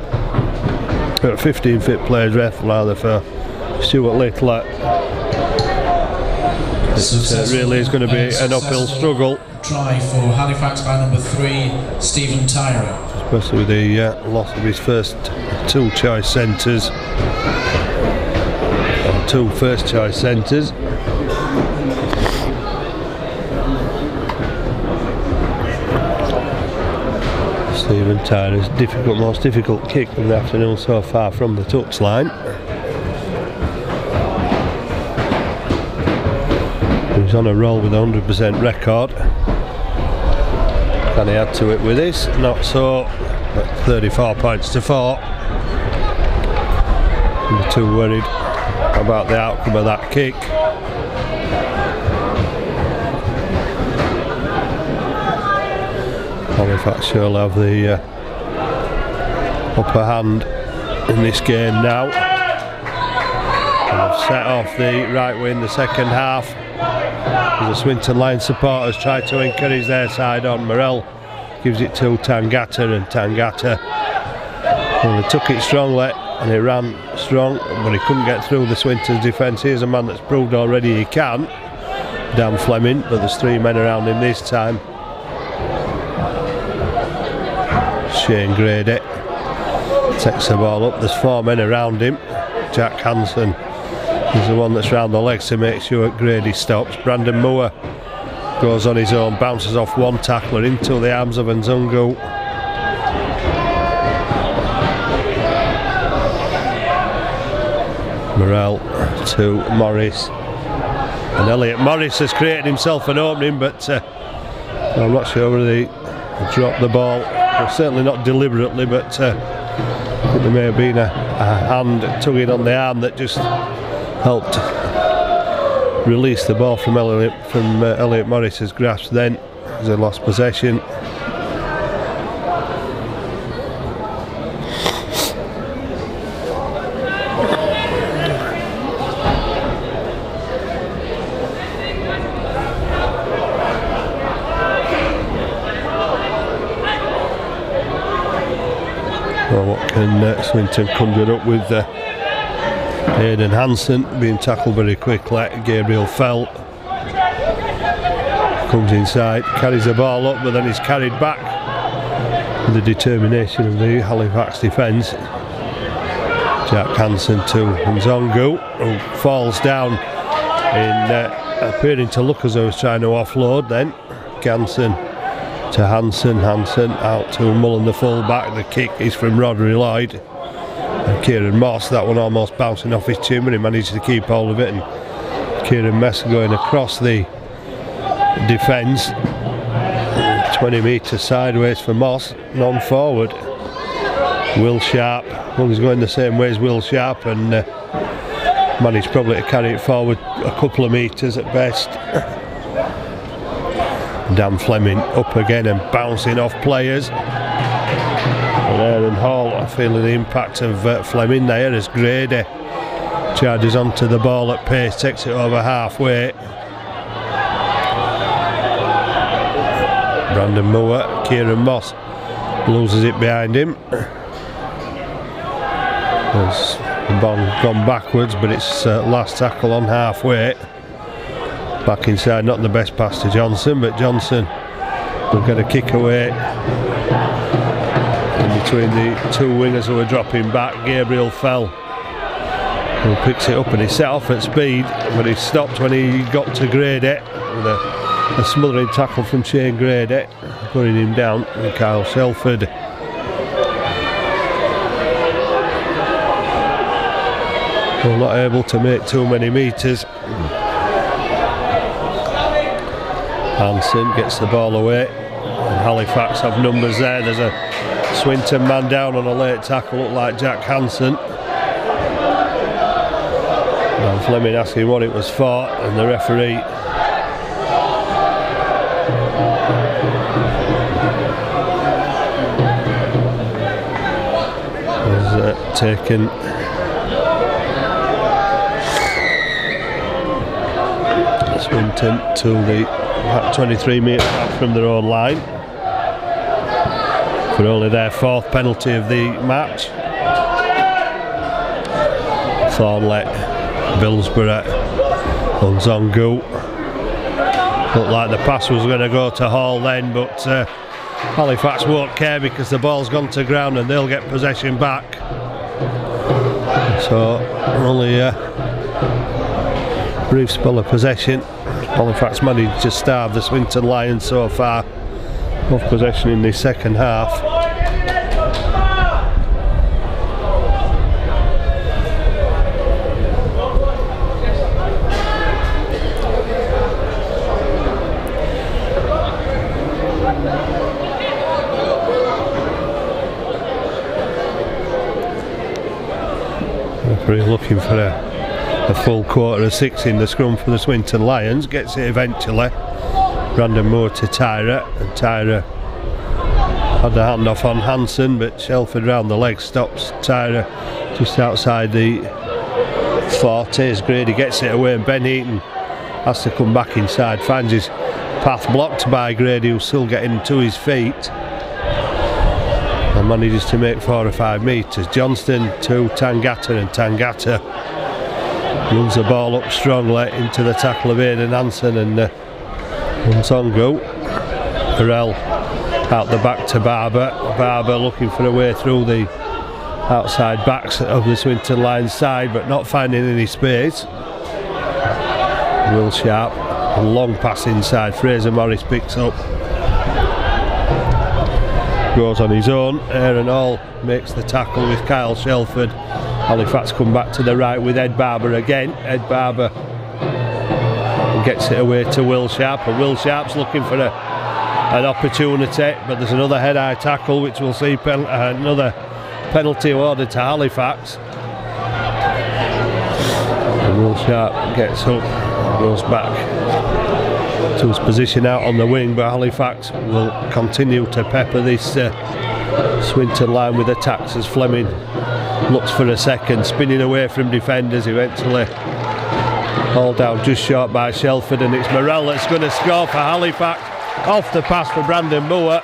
15 fit players left rather, for Stuart Littler, it really is going to be an uphill struggle. Try for Halifax by number 3, Stephen Tyra. Especially with the loss of his first 2 choice centres, or 2 first choice centres. Stephen Tyra's most difficult kick of the afternoon so far from the touchline. He's on a roll with a 100% record. Can he add to it with this? Not so, but 34 points to 4. I'm too worried about the outcome of that kick. Halifax shall have the upper hand in this game now. And they've set off the right wing the second half, as the Swinton Lions supporters try to encourage their side on. Morrell gives it to Tangata, and Tangata only took it strongly, and he ran strong, but he couldn't get through the Swinton's defence. Here's a man that's proved already he can, Dan Fleming, but there's 3 men around him this time. Shane Grady takes the ball up, there's 4 men around him. Jack Hansen is the one that's round the legs to make sure Grady stops. Brandon Moore goes on his own, bounces off one tackler into the arms of Nzungu. Morrell to Morris, and Elliot Morris has created himself an opening, but I'm not sure whether he dropped the ball. Well, certainly not deliberately, but I think there may have been a hand tugging on the arm that just helped release the ball from Elliot Morris's grasp. Then as they lost possession. Well, what can Swinton conjure up with Aidan Hansen being tackled very quickly? Gabriel Felt comes inside, carries the ball up, but then he's carried back with the determination of the Halifax defence. Jack Hansen to Nzongu, who falls down in appearing to look as though he's trying to offload. Then Ganson to Hansen out to Mullen, the full-back. The kick is from Rodri Lloyd. And Kieran Moss, that one almost bouncing off his chin, but he managed to keep hold of it. And Kieran Moss going across the defence, 20 metres sideways for Moss, non-forward. Will Sharp, well, he's going the same way as Will Sharp, and managed probably to carry it forward a couple of metres at best. Dan Fleming up again and bouncing off players. And Aaron Hall feeling the impact of Fleming there as Grady charges onto the ball at pace, takes it over halfway. Brandon Moore, Kieran Moss loses it behind him. There's the ball gone backwards, but it's last tackle on halfway. Back inside, not the best pass to Johnson, but Johnson will get a kick away in between the two wingers who are dropping back. Gabriel Fell, who picks it up, and he set off at speed, but he stopped when he got to Grady with a smothering tackle from Shane Grady, putting him down. And Kyle Shelford well, not able to make too many metres. Hansen gets the ball away, and Halifax have numbers there. There's a Swinton man down on a late tackle, looked like Jack Hansen. And Fleming asking what it was for, and the referee has taken Swinton to the 23 metres out from their own line for only their fourth penalty of the match. Thornley, Billsborough, Nzongu. Looked like the pass was going to go to Hall then, but Halifax won't care because the ball's gone to ground and they'll get possession back. So only a brief spell of possession. Halifax managed to starve the Swinton Lions so far of possession in the second half. Referee looking for a full quarter of six in the scrum for the Swinton Lions. Gets it eventually. Brandon Moore to Tyra, and Tyra had the handoff on Hansen, but Shelford round the leg stops Tyra just outside the 40 as Grady gets it away, and Ben Heaton has to come back inside, finds his path blocked by Grady, who's still getting to his feet and manages to make 4 or 5 metres. Johnston to Tangata, and Tangata runs the ball up strongly into the tackle of Aidan Hansen and Nzongu. Burrell out the back to Barber. Barber looking for a way through the outside backs of the Swinton Lions side, but not finding any space. Will Sharp, a long pass inside. Fraser Morris picks up, goes on his own. Aaron Hall makes the tackle with Kyle Shelford. Halifax come back to the right with Ed Barber again. Ed Barber gets it away to Will Sharp, and Will Sharp's looking for an opportunity, but there's another head-high tackle which we'll see another penalty awarded to Halifax. And Will Sharp gets up, goes back to his position out on the wing, but Halifax will continue to pepper this Swinton line with attacks as Fleming looks for a second, spinning away from defenders, eventually hauled down just short by Shelford, and it's Morrell that's going to score for Halifax off the pass for Brandon Moore.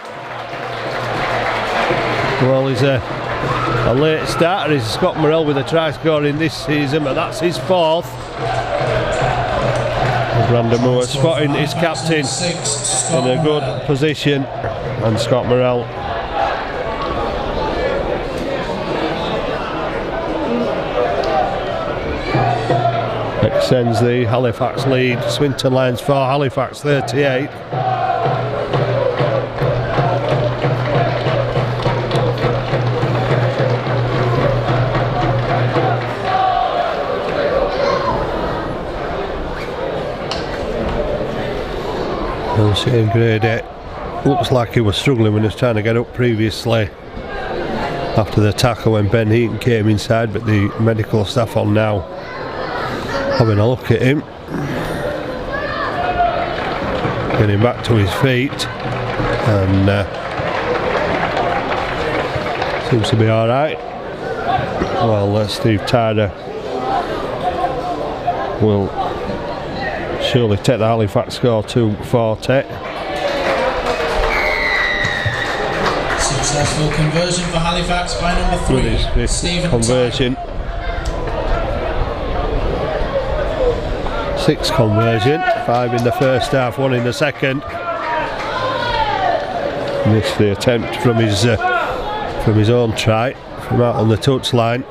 Well, he's a late starter. He's Scott Morrell with a try scoring this season, but that's his fourth. Brandon Moore spotting his captain in a good position, and Scott Morrell extends the Halifax lead. Swinton Lions 4, Halifax 38. And Shane Grady looks like he was struggling when he was trying to get up previously after the tackle when Ben Heaton came inside, but the medical staff on now having a look at him, getting back to his feet, and seems to be alright. Well, Steve Tyler will surely take the Halifax score to 40. Successful conversion for Halifax by number 3, Stephen conversion. 6 conversion, 5 in the first half, 1 in the second. Missed the attempt from his own try from out on the touchline.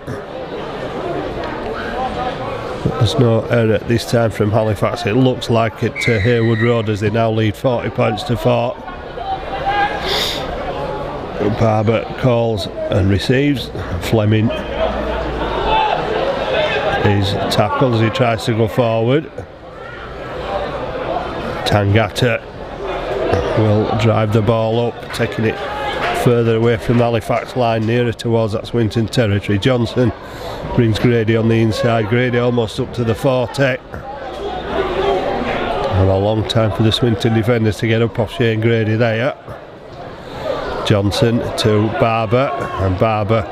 There's no error this time from Halifax. It looks like it to Haywood Road as they now lead 40 points to 4. Barber calls and receives. Fleming is tackled as he tries to go forward. Tangata will drive the ball up, taking it further away from the Halifax line, nearer towards that Swinton territory. Johnson brings Grady on the inside. Grady almost up to the 40. And a long time for the Swinton defenders to get up off Shane Grady there. Johnson to Barber, and Barber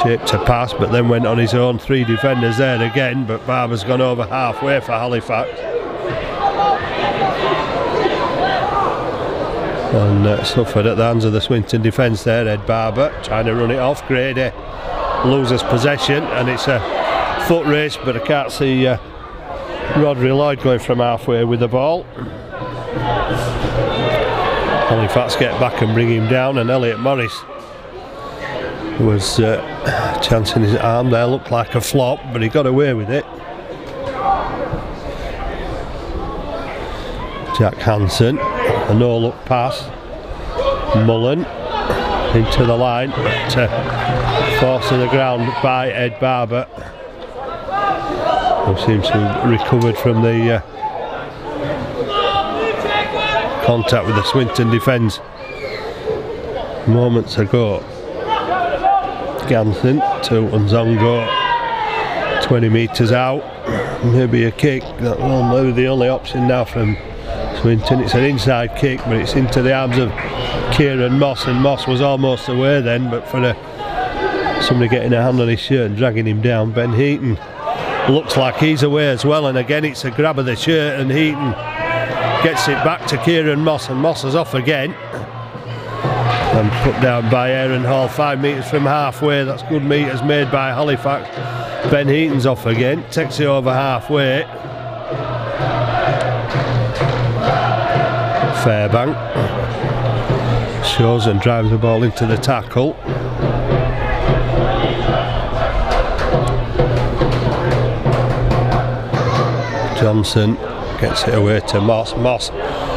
shaped a pass but then went on his own. 3 defenders there again, but Barber's gone over halfway for Halifax. And suffered at the hands of the Swinton defence there. Ed Barber trying to run it off. Grady loses possession, and it's a foot race, but I can't see Rodri Lloyd going from halfway with the ball. Halifax get back and bring him down, and Elliot Morris was chancing his arm there, looked like a flop, but he got away with it. Jack Hansen, a no-look pass. Mullen into the line, but forced to the ground by Ed Barber, who seems to have recovered from the contact with the Swinton defence moments ago. Ganson to Nzongo, 20 metres out, maybe a kick. That's the only option now from Swinton. It's an inside kick, but it's into the arms of Kieran Moss, and Moss was almost away then, but for somebody getting a hand on his shirt and dragging him down. Ben Heaton looks like he's away as well, and again it's a grab of the shirt, and Heaton gets it back to Kieran Moss, and Moss is off again and put down by Aaron Hall, 5 metres from halfway. That's good metres made by Halifax. Ben Heaton's off again, takes it over halfway. Fairbank shows and drives the ball into the tackle. Johnson gets it away to Moss. Moss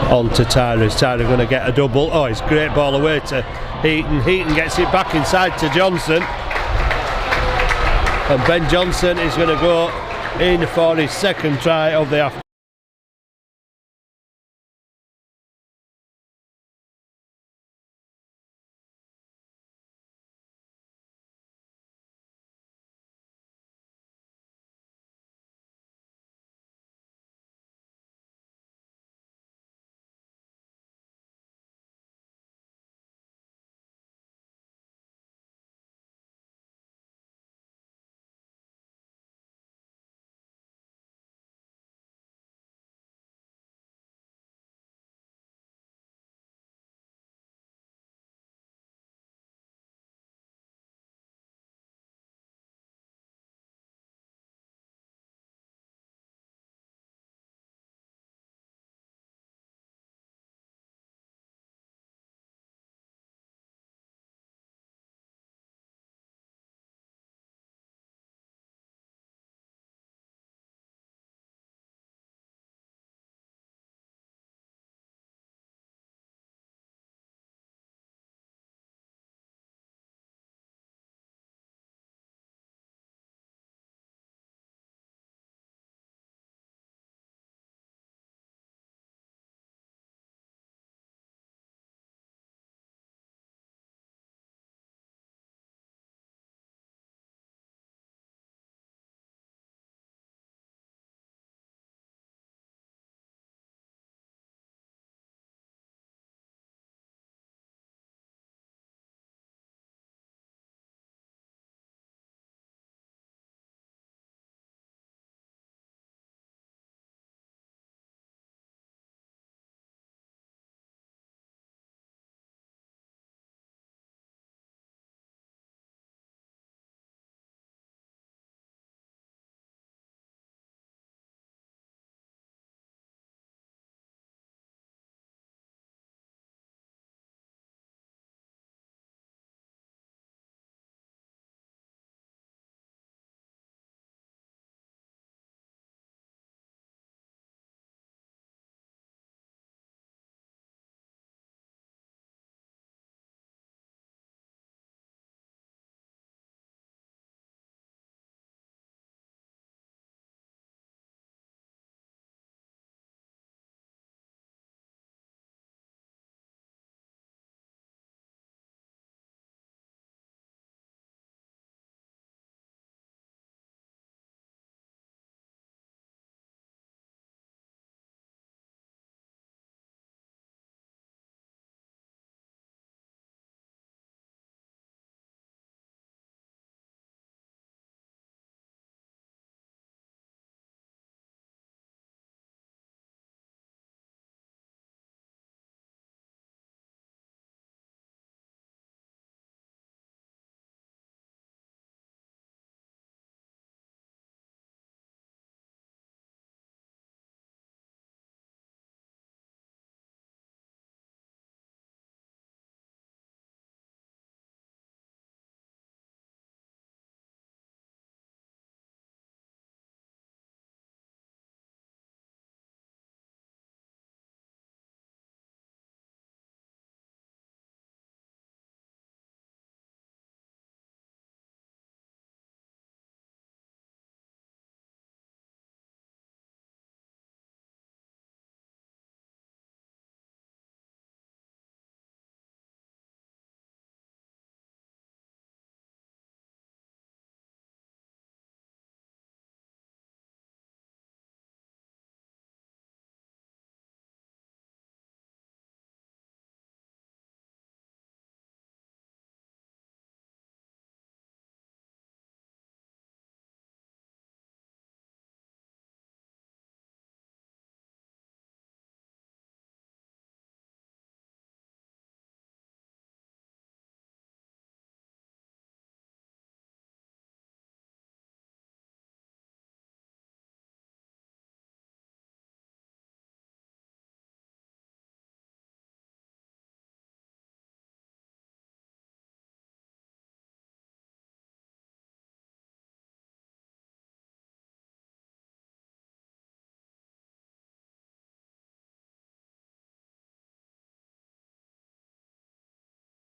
on to Tyler. Is Tyler going to get a double? Oh, it's a great ball away to Heaton. Heaton gets it back inside to Johnson, and Ben Johnson is going to go in for his second try of the afternoon.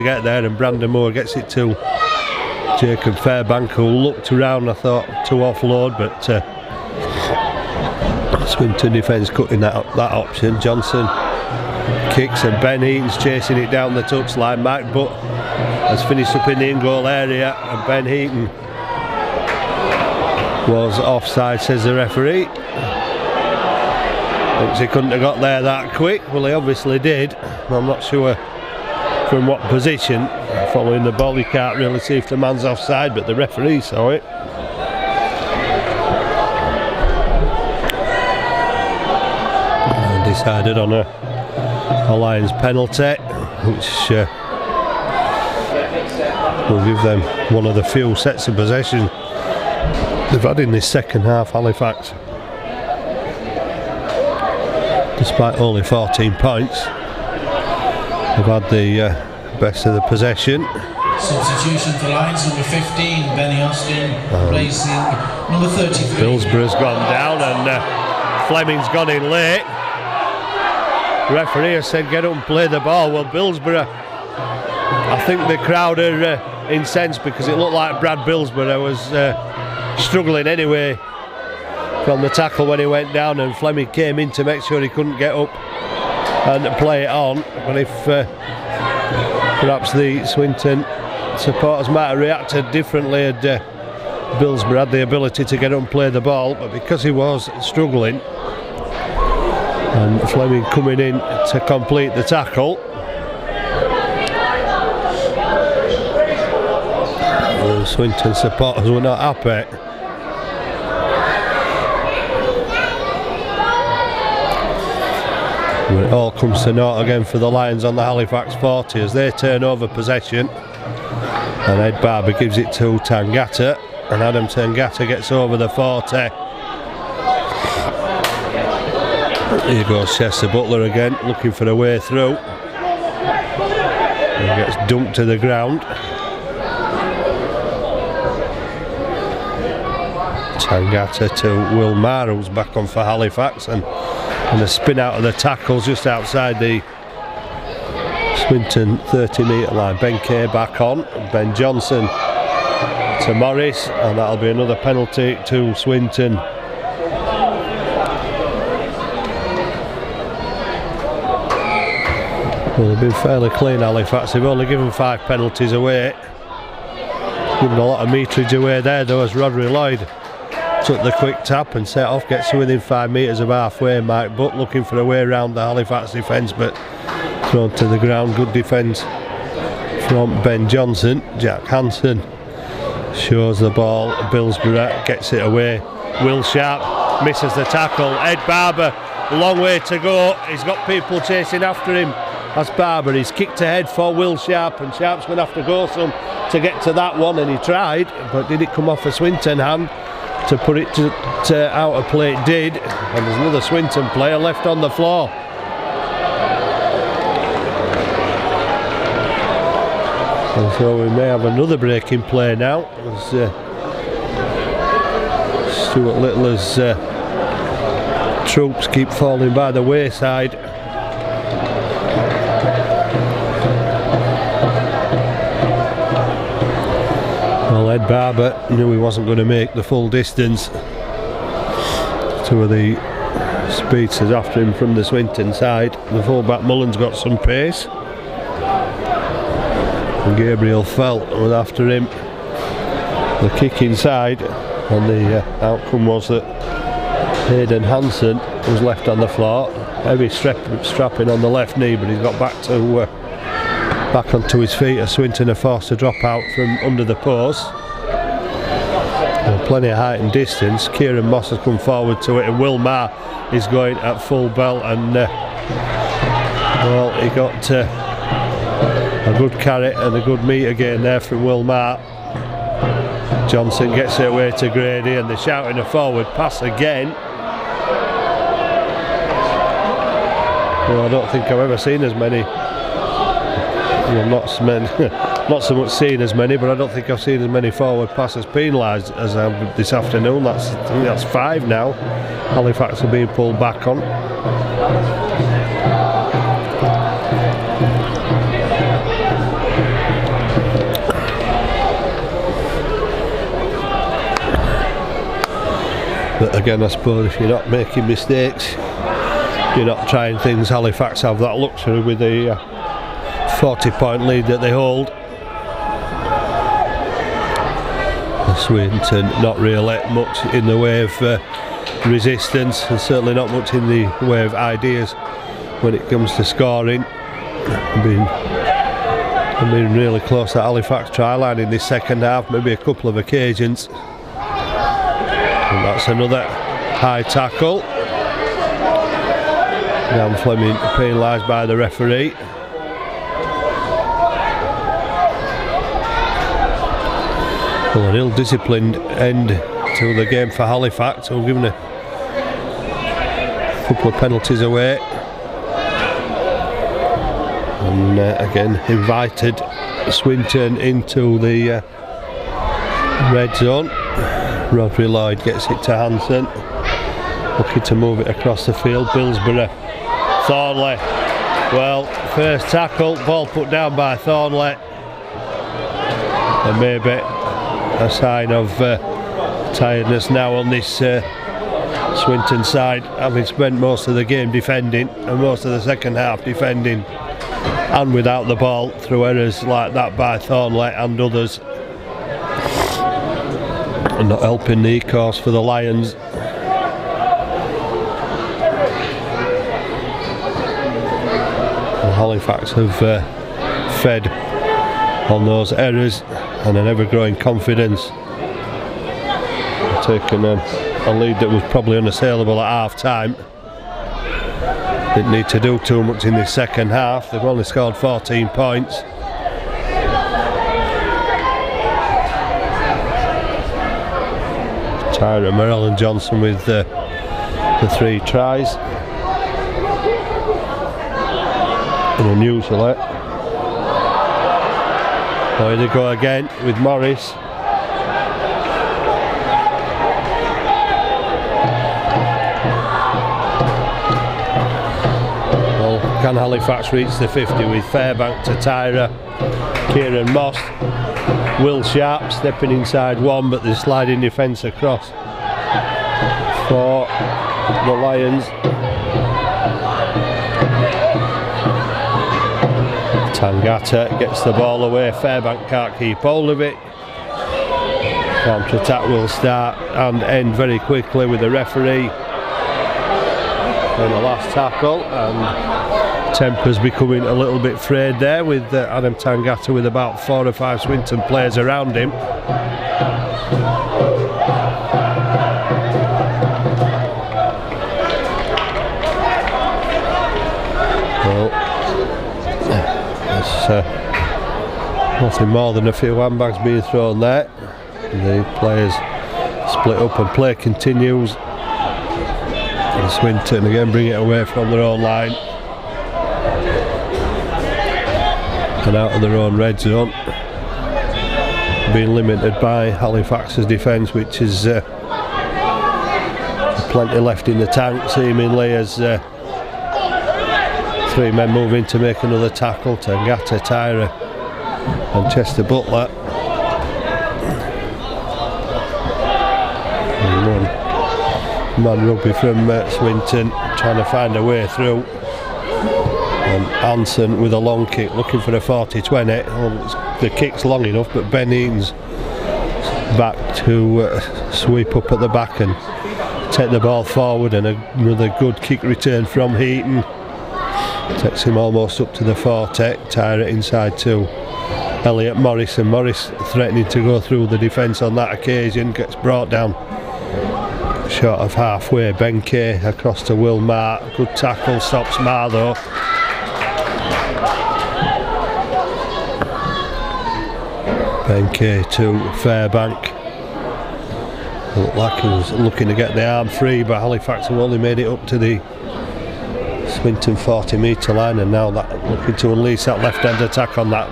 get there, and Brandon Moore gets it to Jacob Fairbank, who looked around, I thought, to offload, but Swinton defence cutting that option. Johnson kicks, and Ben Heaton's chasing it down the touchline. Mike Butt has finished up in the in-goal area, and Ben Heaton was offside, says the referee. Thinks he couldn't have got there that quick. Well, he obviously did. I'm not sure from what position. Following the ball, you can't really see if the man's offside, but the referee saw it. And decided on a Lions penalty, which will give them one of the few sets of possession they've had in this second half, Halifax. Despite only 14 points, they've had the best of the possession. Substitution for Lions, number 15, Benny Austin, replacing number 33. Billsborough's gone down, and Fleming's gone in late. The referee has said get up and play the ball. Well, Billsborough, I think the crowd are incensed because it looked like Brad Billsborough was struggling anyway from the tackle when he went down, and Fleming came in to make sure he couldn't get up and play it on. But if perhaps the Swinton supporters might have reacted differently had Billsborough had the ability to get up and play the ball, but because he was struggling and Fleming coming in to complete the tackle, the Swinton supporters were not happy. It all comes to naught again for the Lions on the Halifax 40 as they turn over possession, and Ed Barber gives it to Tangata, and Adam Tangata gets over the 40. Here goes Chester Butler again, looking for a way through, and gets dumped to the ground. Tangata to Will Maher, who's back on for Halifax, and a spin out of the tackles just outside the Swinton 30-metre line. Ben Kay back on, Ben Johnson to Morris, and that'll be another penalty to Swinton. Well, they've been fairly clean, Halifax. They've only given 5 penalties away. Given a lot of meterage away there though, as Rodri Lloyd took the quick tap and set off, gets to within 5 metres of halfway. Mike Butt looking for a way around the Halifax defence, but thrown to the ground. Good defence from Ben Johnson. Jack Hansen shows the ball. Billsborough gets it away. Will Sharp misses the tackle. Ed Barber, a long way to go. He's got people chasing after him. That's Barber. He's kicked ahead for Will Sharp, and Sharp's going to have to go some to get to that one, and he tried, but did it come off a Swinton hand? To put it to out of play, it did, and there's another Swinton player left on the floor. And so we may have another break in play now, as Stuart Littler's troops keep falling by the wayside. Well, Ed Barber knew he wasn't going to make the full distance. 2 of the speedsters after him from the Swinton side. The fullback Mullen's got some pace, and Gabriel Felt was after him. The kick inside, and the outcome was that Hayden Hansen was left on the floor. Heavy strapping on the left knee, but he's got back onto his feet as Swinton are forced to drop out from under the post. Plenty of height and distance. Kieran Moss has come forward to it, and Will Maher is going at full belt, and well, he got a good carry and a good meet again there from Will Maher. Johnson gets it away to Grady, and they're shouting a forward pass again. Well, I don't think I've ever seen as many. Well, not so much seen as many, but I don't think I've seen as many forward passes penalised as I have this afternoon. I think that's 5 now. Halifax are being pulled back on. But again, I suppose if you're not making mistakes, you're not trying things. Halifax have that luxury with the 40-point lead that they hold. Swinton not really much in the way of resistance, and certainly not much in the way of ideas when it comes to scoring. I've been really close to Halifax try line in this second half, maybe a couple of occasions. And that's another high tackle. Dan Fleming penalised by the referee. Well, an ill-disciplined end to the game for Halifax, who have given a couple of penalties away. And again invited Swinton into the red zone. Rodri Lloyd gets it to Hansen, looking to move it across the field. Billsborough, Thornley. Well, first tackle, ball put down by Thornley, and maybe a sign of tiredness now on this Swinton side, having spent most of the game defending and most of the second half defending and without the ball through errors like that by Thornley and others, and not helping the course for the Lions. Halifax have fed on those errors and an ever-growing confidence, taking a lead that was probably unassailable at half-time. Didn't need to do too much in this second half. They've only scored 14 points. Tyra, Merrill and Johnson with the 3 tries. And unusually, here they go again with Morris. Well, can Halifax reach the 50 with Fairbank to Tyra, Kieran Moss, Will Sharp stepping inside one, but the sliding defence across for the Lions. Tangata gets the ball away, Fairbank can't keep hold of it. Counter attack will start and end very quickly with the referee in the last tackle, and tempers becoming a little bit frayed there with Adam Tangata with about 4 or 5 Swinton players around him. Well, nothing more than a few handbags being thrown there. The players split up and play continues. And Swinton again bring it away from their own line and out of their own red zone, being limited by Halifax's defence, which is plenty left in the tank seemingly, as 3 men move in to make another tackle. Tangata, Tyra and Chester Butler. And one man rugby from Swinton trying to find a way through. And Hansen with a long kick looking for a 40-20. Well, the kick's long enough, but Ben Eaton's back to sweep up at the back and take the ball forward, and another good kick return from Heaton. Takes him almost up to the 40. Tyra inside 2. Elliot Morris, and Morris threatening to go through the defence on that occasion, gets brought down short of halfway. Ben Kay across to Will Marr. Good tackle, stops Marr though. Ben Kay to Fairbank. Looked like he was looking to get the arm free, but Halifax have only made it up to the Swinton 40-metre line, and now that looking to unleash that left-hand attack on that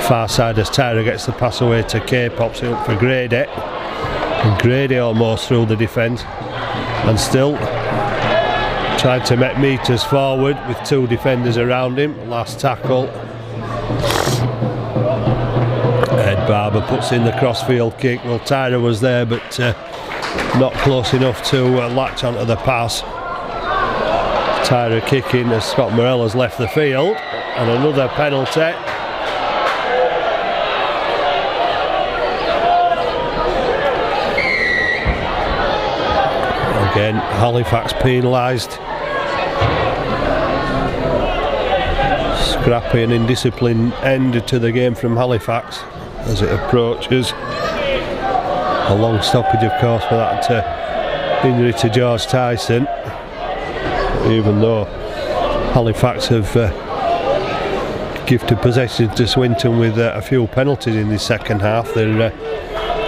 far side as Tyra gets the pass away to Kay, pops it up for Grady, and Grady almost through the defence, and still trying to make metres forward with 2 defenders around him. Last tackle, Ed Barber puts in the crossfield kick. Well, Tyra was there, but not close enough to latch onto the pass. Tyra kicking as Scott Morell has left the field, and another penalty. Again, Halifax penalised. Scrappy and indisciplined end to the game from Halifax as it approaches. A long stoppage, of course, for that injury to George Tyson. Even though Halifax have gifted possession to Swinton with a few penalties in the second half, their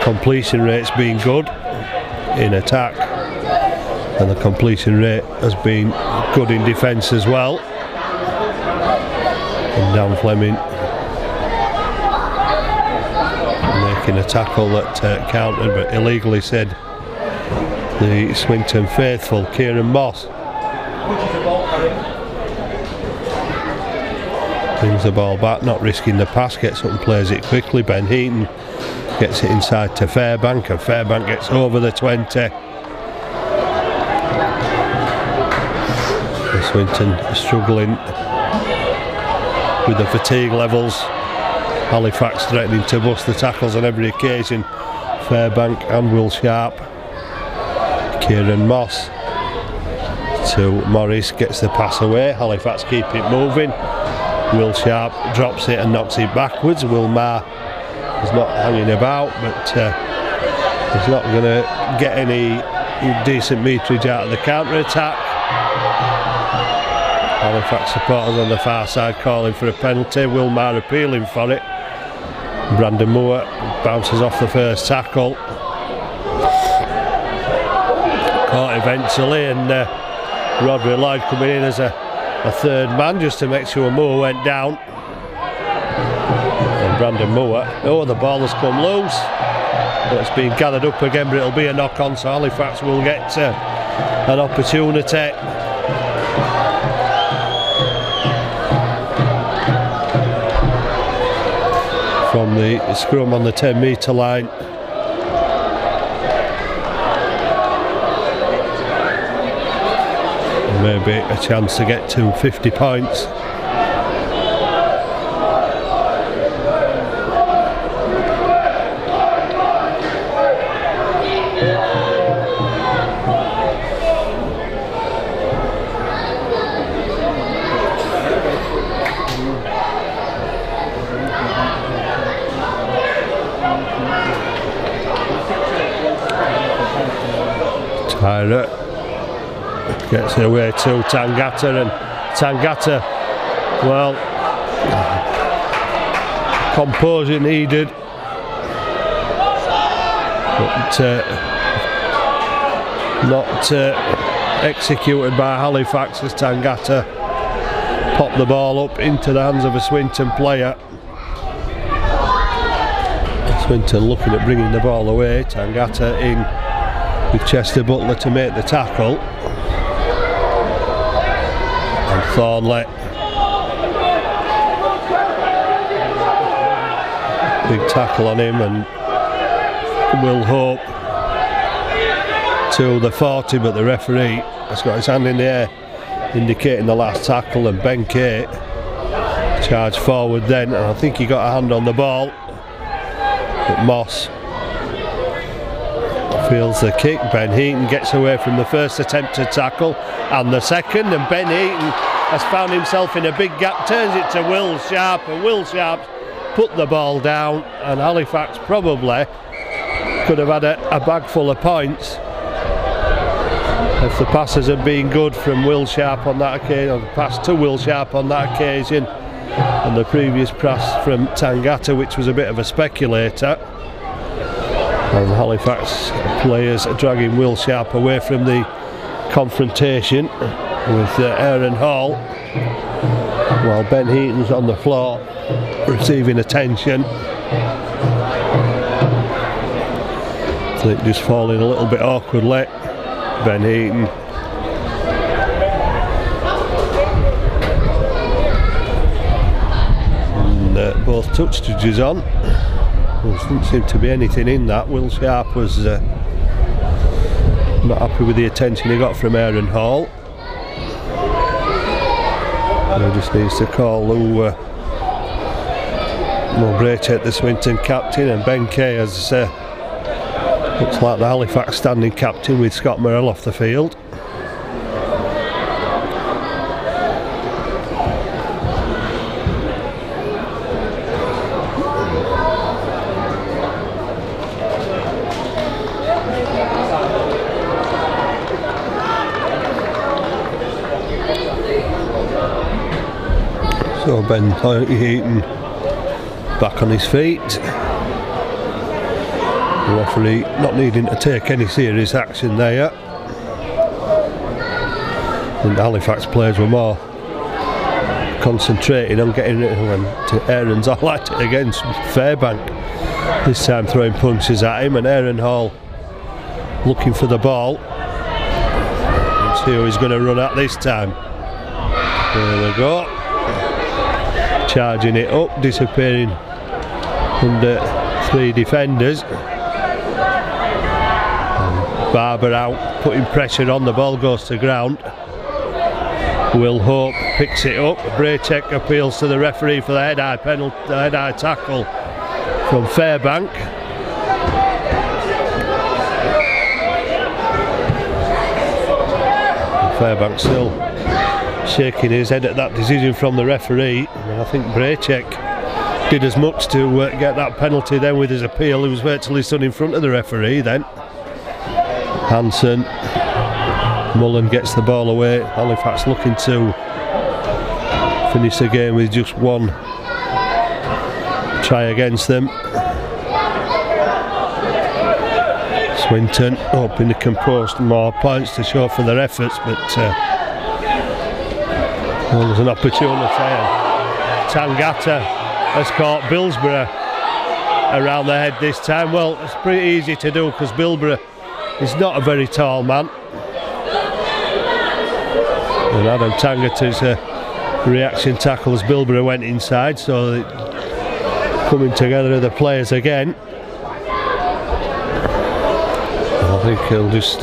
completion rate's been good in attack, and the completion rate has been good in defence as well. And Dan Fleming making a tackle that countered but illegally, said the Swinton faithful, Kieran Moss. Brings the ball back, not risking the pass, gets up and plays it quickly. Ben Heaton gets it inside to Fairbank, and Fairbank gets over the 20. Swinton struggling with the fatigue levels. Halifax threatening to bust the tackles on every occasion. Fairbank and Will Sharp. Kieran Moss to Morris, gets the pass away. Halifax keep it moving. Will Sharp drops it and knocks it backwards. Will Maher is not hanging about, but he's not going to get any decent meterage out of the counter attack. Halifax supporters on the far side calling for a penalty. Will Maher appealing for it. Brandon Moore bounces off the first tackle. Caught eventually, and Rodri Lloyd coming in as a third man just to make sure Moore went down. And Brandon Moore, the ball has come loose. It's been gathered up again, but it'll be a knock on, so Halifax will get an opportunity. From the scrum on the 10-metre line. Maybe a chance to get to 50 points. Tyra gets it away to Tangata, and Tangata, well, composure needed, but not executed by Halifax as Tangata popped the ball up into the hands of a Swinton player. Swinton looking at bringing the ball away. Tangata in with Chester Butler to make the tackle, and Thornley, big tackle on him, and Will Hope to the 40, but the referee has got his hand in the air indicating the last tackle, and Ben Kate charged forward then, and I think he got a hand on the ball, but Moss feels the kick. Ben Heaton gets away from the first attempted tackle and the second, and Ben Heaton has found himself in a big gap, turns it to Will Sharp, and Will Sharp put the ball down, and Halifax probably could have had a bag full of points if the passes had been good from Will Sharp on that occasion, or the pass to Will Sharp on that occasion, and the previous pass from Tangata, which was a bit of a speculator. And Halifax players are dragging Will Sharp away from the confrontation with Aaron Hall, while Ben Heaton's on the floor receiving attention. So it just falling a little bit awkwardly. Ben Heaton and both touch judges on. There didn't seem to be anything in that. Will Sharp was Not happy with the attention he got from Aaron Hall. He just needs to call who will Braycheck, the Swinton captain, and Ben Kay, as I say, looks like the Halifax standing captain with Scott Morrell off the field. So Ben Heaton back on his feet. The referee not needing to take any serious action there. And the Halifax players were more concentrating on getting it to Aaron's highlight against Fairbank. This time throwing punches at him, and Aaron Hall looking for the ball. Let's see who he's going to run at this time. There we go. Charging it up, disappearing under 3 defenders. And Barber out, putting pressure on, the ball goes to ground. Will Hope picks it up. Braycheck appeals to the referee for the head-eye penalty, the head-eye tackle from Fairbank. Fairbank still shaking his head at that decision from the referee, and I think Braycheck did as much to get that penalty then with his appeal. He was virtually stood in front of the referee then. Hansen, Mullen gets the ball away. Halifax looking to finish the game with just one try against them. Swinton hoping to compose more points to show for their efforts, but well, there's an opportunity, and Tangata has caught Billsborough around the head this time. Well, it's pretty easy to do because Billsborough is not a very tall man. And Adam Tangata's reaction tackle as Billsborough went inside, so coming together of the players again. I think he'll just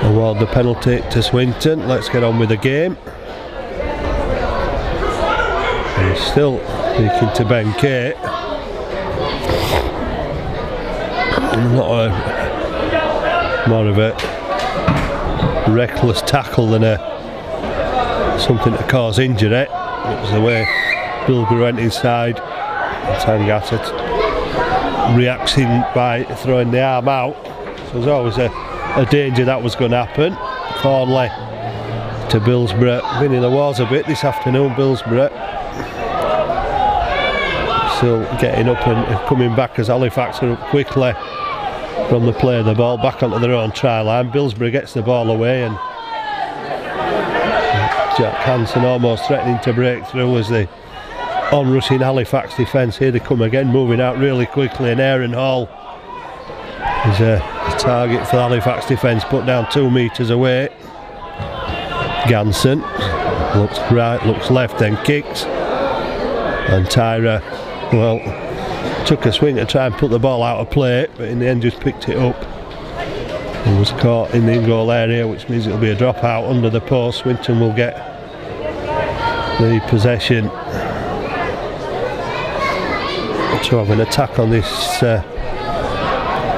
award the penalty to Swinton. Let's get on with the game. And he's still speaking to Ben Kay. More of a reckless tackle than something to cause injury. It was the way Billsborough went inside. Tangata reacting by throwing the arm out. So there's always a danger that was going to happen. Thornley to Billsborough, been in the wars a bit this afternoon. Billsborough still getting up and coming back as Halifax are up quickly from the play of the ball back onto their own try line. Billsborough gets the ball away, and Jack Hansen almost threatening to break through as the on-rushing Halifax defence. Here they come again, moving out really quickly, and Aaron Hall is a target for the Halifax defence, put down 2 metres away. Ganson looks right, looks left, then kicks, and Tyra, well, took a swing to try and put the ball out of play, but in the end just picked it up and was caught in the in-goal area, which means it'll be a drop out under the post. Swinton will get the possession to have an attack on this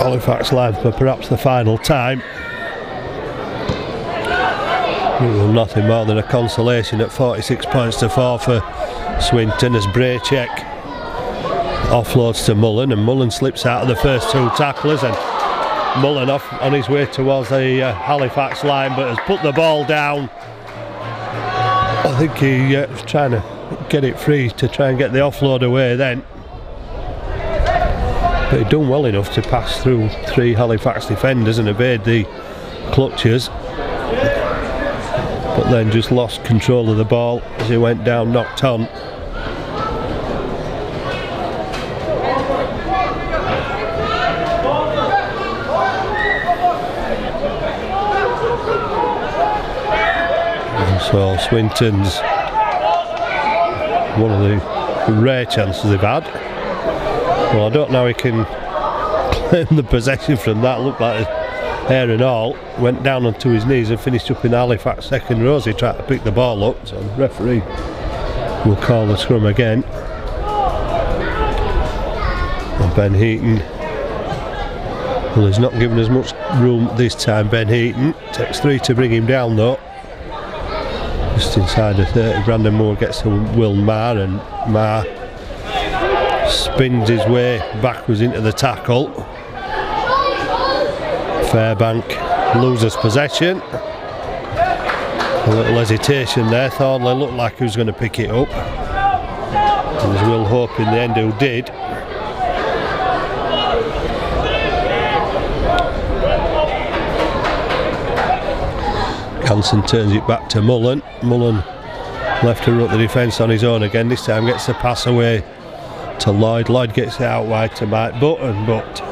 Halifax line for perhaps the final time. Nothing more than a consolation at 46 points to 4 for Swinton as Braycheck offloads to Mullen, and Mullen slips out of the first 2 tacklers, and Mullen off on his way towards the Halifax line, but has put the ball down. I think he was trying to get it free to try and get the offload away then, but he'd done well enough to pass through 3 Halifax defenders and evade the clutches, but then just lost control of the ball as he went down knocked on. So Swinton's one of the rare chances they've had. Well, I don't know how he can claim the possession from that. Looked like Aaron Hall went down onto his knees and finished up in Halifax second rows. He tried to pick the ball up, so the referee will call the scrum again. And Ben Heaton, well, he's not given as much room this time. Ben Heaton takes 3 to bring him down though. Just inside the 30, Brandon Moore gets to Will Marr, and Marr spins his way backwards into the tackle. Fairbank loses possession. A little hesitation there. Thornley looked like he was going to pick it up. And as Will Hope in the end who did. Hanson turns it back to Mullen. Mullen left to run the defence on his own again. This time gets the pass away to Lloyd. Lloyd gets it out wide to Mike Button, but